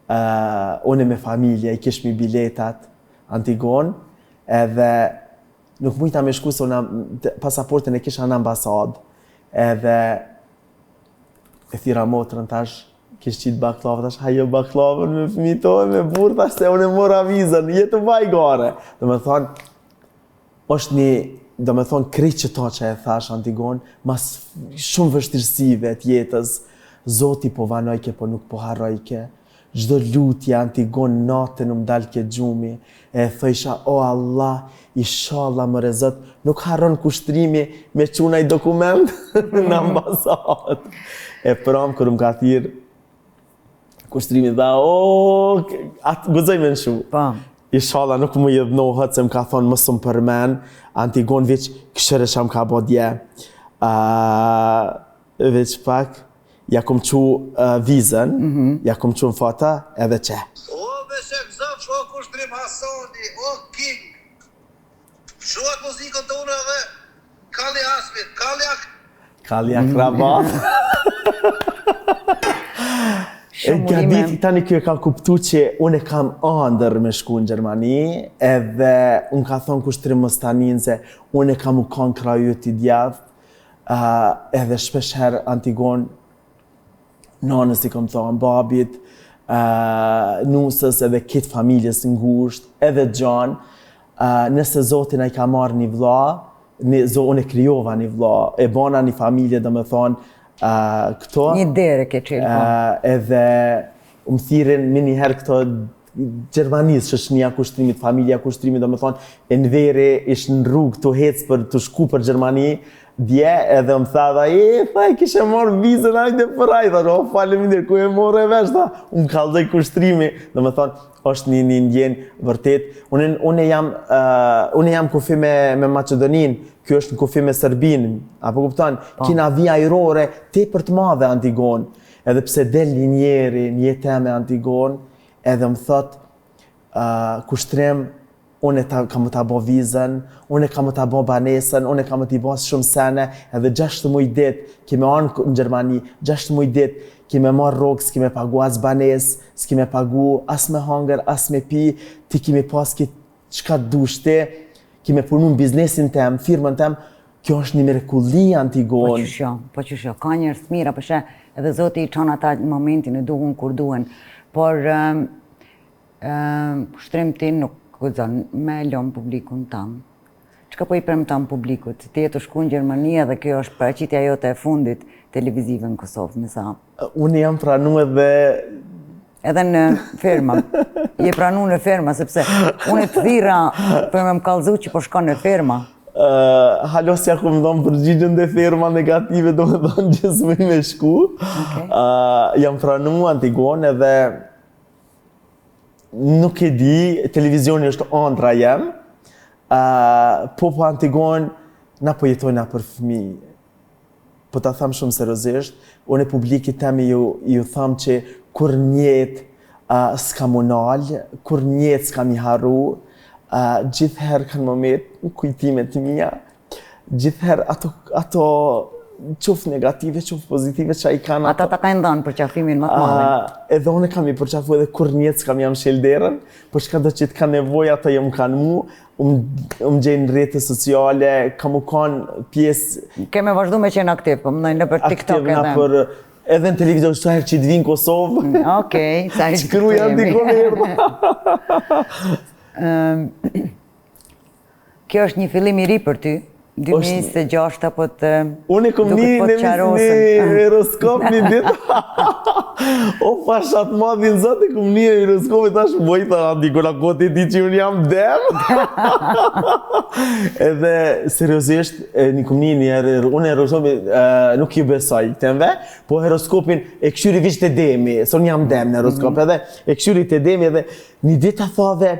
unë me familje, i kish mi biletat Antigon, edhe nuk mujta me shku, se pasaportin e kisha në ambasad, edhe e thira motrën, tash, kish qitë baklavë, tash hajo baklavën me fëmitohet me burë, tash se unë e mora vizën, jetë vaj gare. Do me thonë, është një, do me thonë, krejt që ta që e thash Antigon, mas shumë vështirësive të jetës, Zoti po vanojke, po nuk po harrojke, çdo lutje Antigon natën më dalë ke gjumi, e thësha, o Allah, inshallah më rezot, nuk harron kushtrimi me qunaj dokument në ambasad. E pram, kër më ka thirë, kushtrimi dha, atë gëzoj me në shu. Inshallah nuk më jedhnohet, se më ka thonë mësë më përmen, Antigon veç këshërë që më ka bodje. Veç pak, ja kom qu vizën, ja kom qu në fata, edhe që. O, beshe këzëf, o kushtrim Hasani, o king. Shuat muzikën të unë edhe Kalli Asmit, Kalli Akrabat. E gadit tani kjo e ka kuptu që unë e kam andër me shku në Gjermani, edhe unë ka thonë kushtrim Mëstanin se unë e kam u kanë krajut i djath, edhe shpesher Antigon, nanës i kam thonë, babit, nusës edhe kitë familjes ngusht, edhe gjanë, nëse Zotin a i ka marrë një vlla, unë e kryova një vlla, e bana një familje dhe me thonë, këto, një dere ke qelë. edhe më thirin me njëherë këto Gjermanisë, shëshnia kushtrimit, familja kushtrimit, dhe me thonë, e në veri ishë në rrugë të hecë për të shku për Gjermani, dje, edhe më tha, tha, e kishe morë vizën ajde për ajde, o, faleminderit, ku e morë e vesh, tha, unë kallëzoj kushtrimi, dhe me thonë, është një ndjenë vërtet. Unë jam kufi me Macedonin, kjo është në kufi me Serbin, apo kupton, kina vija ajrore te për të madhe Antigon, edhe pse del linjeri, një teme Antigon, edhe më thot, kushtrim, unë kam të bo vizën, unë kam të bo banesën, unë kam të i bo shumë sene, edhe 6 muj dit, kime anë në Gjermani, 6 muj dit, kime marrë rogë, s'kime pagu as banesë, s'kime pagu as me hangër, as me pi, ti kime pas qka të dushti, kime punu në biznesin tem, firmën tem, kjo është një mrekulli Antigon. Po qëshjo, ka njërës mira, përshë edhe Zoti i qanë ata në momentin e duhun kur duhen, por shtrim ti nuk gëzon me lom publikun tam. Çka po i premton publikut? Ti je të shku në Gjermani dhe kjo është paraqitja jote e fundit televizive në Kosovë, me sa? Unë jam pranu edhe në ferma. Je pranu në ferma, sepse unë të thira për me më kallëzu që po shkon në ferma. Halosja ku më dhonë përgjigjën dhe ferma negative, do me dhonë gjësme me shku. Jam pranu Antigon edhe nuk e di, televizioni është andra jem, po Antigon, na po jetojna për fëmi. Po ta tham shumë seriozisht, unë e publikit temi ju tham që kur njet s'ka monal, kur njet s'ka mi haru, gjithëherë kanë moment kujtimet të mija, gjithëherë ato qoftë negative, qoftë pozitive që i kanë ata ta kanë dhënë për qafimin më të madh. Edhe unë kam i përqafu edhe kur njet s'kam jam shel derën, për çka do që të kanë nevojë ata jam kanë mu, më gjejnë në rrjete sociale, kam u kanë pjesë. Keme vazhdu me qenë aktiv, po më në për TikTok edhe. Edhe në televizion çdo herë që të vinë Kosovë. Okej, sa i shkruaj Antigon erdha. Kjo është një fillim i ri për ty. 2026 apo të unë e kom një horoskop një ditë. O fashat madhin zote kum një horoskopi tash mojta dikona kote di që unë jam dem. Edhe seriozisht një kum një herë unë horoskopi nuk ju besoj temve, po horoskopin e këshyri viç të demi, se unë jam dem në horoskop edhe e këshyri të demi edhe një ditë thove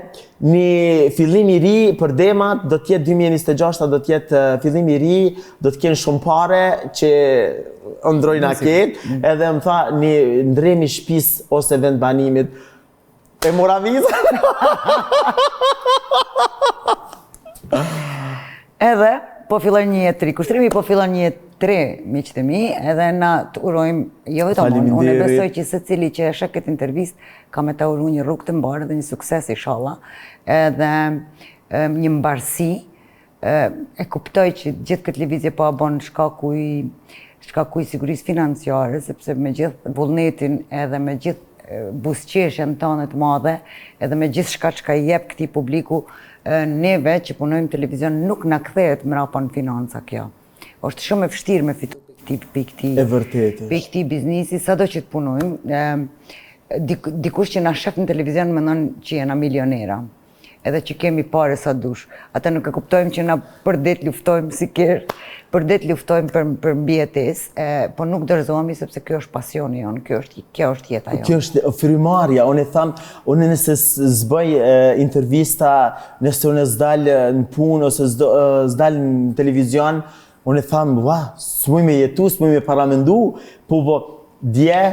një fillim i ri për demat do të jetë 2026 do të jetë fillim i ri, do të kenë shumë pare që ndrojnë aket, edhe më tha një ndremi shtëpis ose vend banimit. E mora vizën. Edhe po fillon një jetë 3. Kushtrimi po fillon një jetë 3, miqtë e mi, edhe na të urojmë, jo vetëm unë e besoj që secili që e sheh këtë intervistë ka me ta uru një rrugë të mbarë dhe një sukses inshallah, edhe një mbarësi, e kuptoj që gjithë këtë lëvizje po a bën shkaku i sigurisë financiare, sepse me gjithë vullnetin edhe me gjithë buzëqeshjen tonë të madhe, edhe me gjithë shka që ka jep këtij publiku, neve që punojmë televizion nuk na kthehet mrapa në financa kjo. Është shumë e vështirë me fitu për këtij biznisi, sado që të punojmë. Dikush që na shef në televizion mendon që jena milionera, edhe që kemi pare sa dush. Ata nuk e kuptojmë që na për det luftojmë si kërë, për det luftojmë për mbijetesë, po nuk dorëzohemi sepse kjo është pasioni jonë, kjo është jeta jonë. Kjo është frymarrja, unë e tham, unë nëse s'bëj intervista, nëse unë s'dal në punë ose s'dal në televizion, unë e tham, s'muj me jetu, s'muj me paramendu, po dje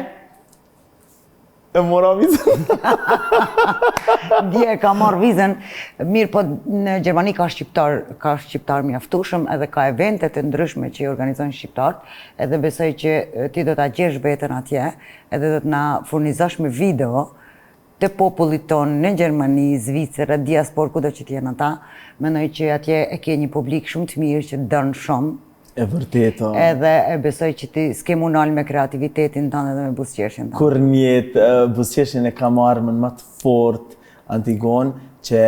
e mora vizën. Dje ka marrë vizën, mirë po në Gjermani ka shqiptar mjaftueshëm edhe ka evente të ndryshme që i organizojnë shqiptarët, edhe besoj që ti do ta gjesh veten atje, edhe do të na furnizosh me video të popullit tonë në Gjermani, Zvicër, diaspor, kudo që t'jenë ata. Mendoj që atje e ke një publik shumë të mirë që dën shumë. E vërteto. Edhe e besoj që ti s'ke munal me kreativitetin tënë edhe me buzëqeshjen tënë. Kur njetë buzëqeshjen e ka marrë më të fort Antigon, që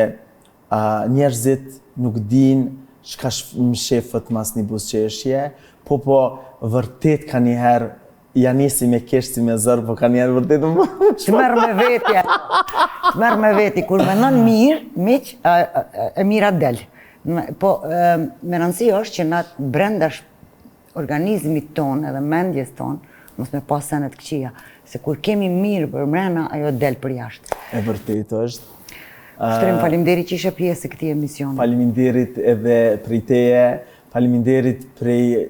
njerëzit nuk din çka më shefët mas një buzëqeshje, po vërtet ka njëherë ja nisi me kesh si me zërë, po ka njëherë vërtet më... Të merë me vetja. Të merë me veti. Kur mendon mirë, miq, e mira del. Po, me rëndësi është që na brenda organizmit tonë edhe mendjes tonë, mos me pas senet këqija, se kur kemi mirë për mrena, ajo del për jashtë. E vërtet është. Shtrim, faleminderit që ishe pjesë e këtij emisioni. Faleminderit edhe prej teje, faleminderit prej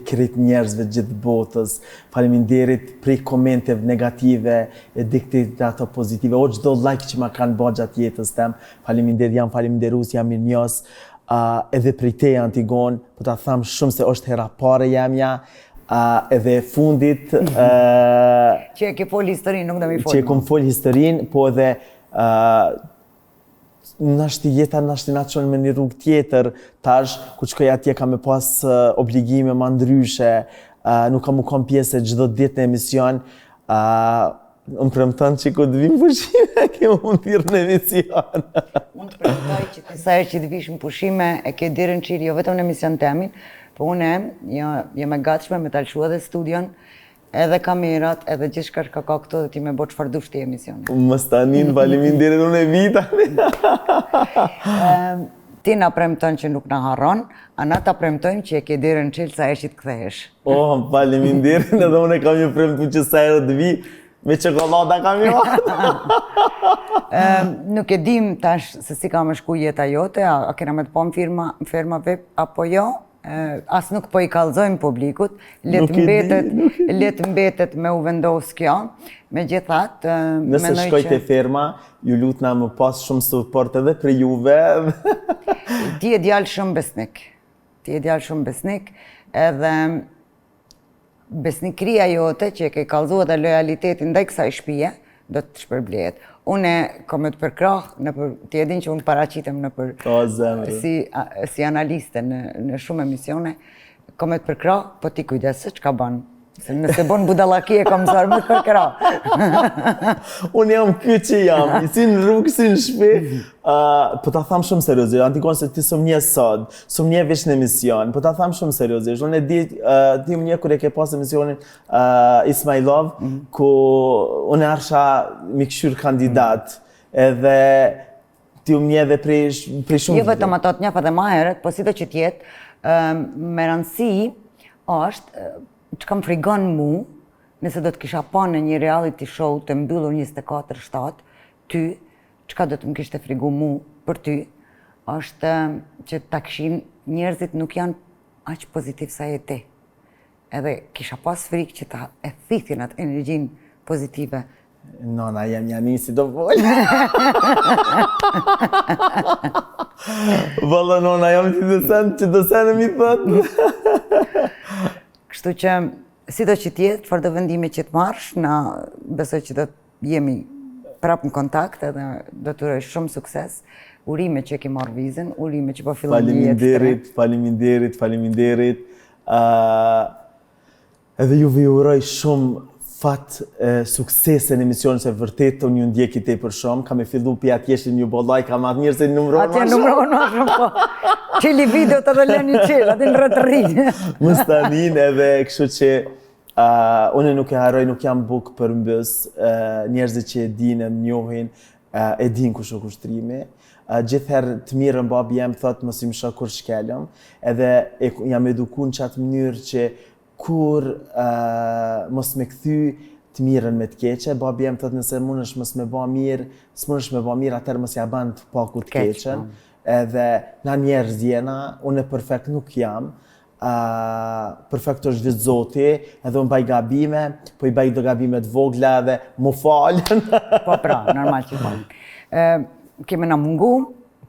krejt njerëzve gjithë botës, faleminderit prej komenteve negative e diktit ato pozitive, o çdo like që ma kanë bërë gjatë jetës tem, faleminderit, jam faleminderues, jam mirënjohës, edhe prej teje Antigon, po ta tham shumë se është hera pare jamja, edhe fundit... Që e ke fol historinë, nuk do mi fol. Që e kom fol historinë, po edhe nashti jeta nashti na çon me një rrugë tjetër, tash ku shkoj atje kam me pas obligime ma ndryshe, nuk kam u kom pjesë çdo ditë në emision, unë premton që ku të vim pushime, kemë mund thirrë në emision. Unë të premtoj që të sa herë që të vish në pushime, e ke dirën qiri, jo vetëm në emision temin, po unë jam e gatshme me ta lëshua dhe studion, edhe kamerat, edhe gjithçka ka këto dhe ti me bo çfarë dush ti emisioni. Mos tanin, faleminderit, unë e vita. Ti na premton që nuk na harron, a na ta premtojmë që e ke derën çel sa herë që të kthehesh. Oh, faleminderit, edhe unë kam ju premtu që sa herë të vi, me çokoladë kam ju. Nuk e dim tash se si ka më shku jeta jote, a kena me të po në firma web apo jo? As nuk po i kallëzojmë publikut, let mbetet me u vendos kjo, megjithatë nëse shkoj te firma, ju lutna më pas shumë suport edhe për juve. Ti je djalë shumë besnik, edhe besnikëria jote që e ke kallëzuar dhe lojalitetin ndaj kësaj shtëpie do të shpërblehet. Unë kam të përkrah, ti e din që unë paraqitem si analiste në shumë emisione, kam të përkrah, po ti kujdesë çka bën Se nëse bon budallaki e kam mësuar më për këra. Unë jam ky që jam, si në rrugë, si në shtëpi. Po ta tham shumë seriozisht, antikon se ti sum një sot, sum një veç në emision, po ta tham shumë seriozisht. Unë e di ti më një kur e ke pas emisionin Ismailov, ku unë arsha mi këshyr kandidat, edhe ti më një edhe prej shumë. Jo vetëm ato të njëfa dhe ma herët, po si do që tjetë, me rëndësi është që kam frigon mu, nëse do të kisha pa në një reality show të mbyllur 24/7, ty, çka do të më kishte frigu mu për ty, është që ta kishin njerëzit nuk janë aq pozitiv sa je ti. Edhe kisha pas frikë që ta e thithin atë energjinë pozitive. Nona, jam janisi do volë. Valla nona, jam që do sen e mi thëtë. Kështu që, si do që tjetë, çfarë do vendime që të marrësh, na besoj që do të jemi prapë në kontakt edhe do të uroj shumë sukses. Urime që ke marrë vizën, urime që po fillon një jetë të Faleminderit. Edhe juve ju uroj shumë fat suksese në emisionin se vërtet unë ju ndjeki tepër shumë, kam e fillu pi atjeshin ju bollaj, kam atë njerëz se numëron ma shumë. Atje numëron ma shumë po. Qeli video të dhe lëni qelë, atë në rëtërinë. Mustanin edhe kështu që unë nuk e harroj, nuk jam buk për mbës, njerëzit që e dinë, më njohin, e dinë kush o kushtrimi. Gjithherë të mirën babi jem thot mos i më shoh kur shkelëm, edhe jam eduku në qatë mënyrë që kur mos me kthy të mirën me të keqe, babi jem thot nëse mundesh mos me bë mirë, s'mundesh me bë mirë, atëherë mos ja bën të paku të keqen. Edhe na njerëz jena, unë perfekt nuk jam. Perfekt është vetë Zoti, edhe unë baj gabime, po i baj do gabime të vogla edhe mu falën. Po pra, normal që falën. Kemi na mungu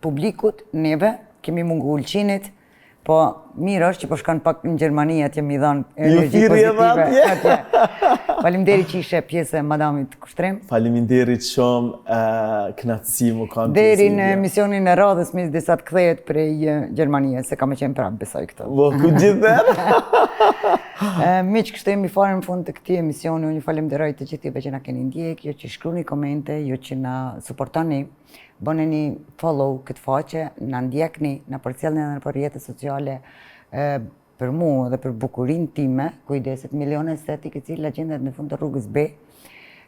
publikut, neve, kemi mungu Ulqinit, po mirë është që po shkan pak në Gjermani atje mi dhanë energji pozitive. Faleminderit që ishe pjesë e Madamit Kushtrim. Faleminderit shumë, kënaqësi mu kam pjesë. Deri në emisionin e radhës mis disa të kthehet prej Gjermanie, se kam e qenë prapë besoj këto. Po ku gjithë? Miq, kështu jemi fare në fund të këtij emisioni. Unë ju falenderoj të gjithëve që na keni ndjek, ju që shkruani komente, ju që na suportoni. Bëneni follow këtë faqe, na ndjekni, na përcjellni edhe në rrjetet sociale për mua dhe për bukurinë time, kujdeset milione estetik e cila gjendet në fund të rrugës B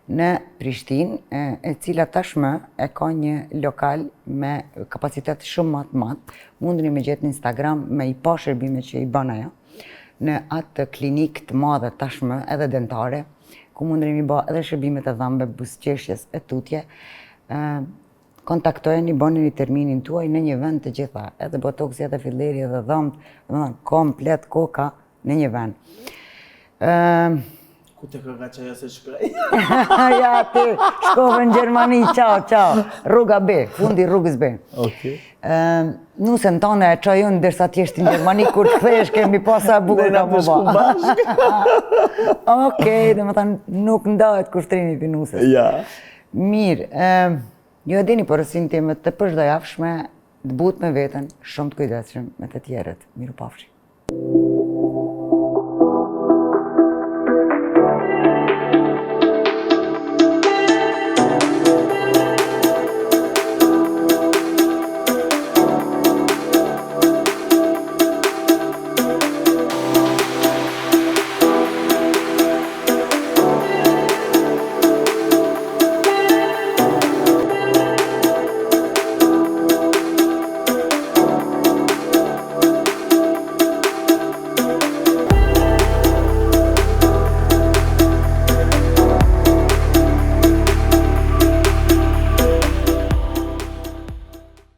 në Prishtinë, e cila tashmë e ka një lokal me kapacitet shumë më të madh. Mundeni me gjetë në Instagram me i pa shërbime që i bën ajo, në atë klinikë të madhe tashmë edhe dentare, ku mundeni mi bë edhe shërbimet e dhëmbe, buzëqeshjes e tutje. Kontaktojeni, bëni terminin tuaj në një vend të gjitha, edhe botoksi, edhe filleri, edhe dhëmbët, komplet koka në një vend. Ku te kërka që ajo se shkrej? Ja, ti, shkove në Gjermani, ciao, rruga B, fundi rrugës B. Nusën tonë e qajun dërsa t'jeshti në Gjermani, kur të kthesh kemi pasa bukur ka më ba. Okej, dhe më thanë, nuk ndahet kushtrimi për nusës. Ja. Mirë, ju e dini porosin time të përshdo javshme, të but me veten, shumë të kujdesshëm me të tjerët. Miru pafshi.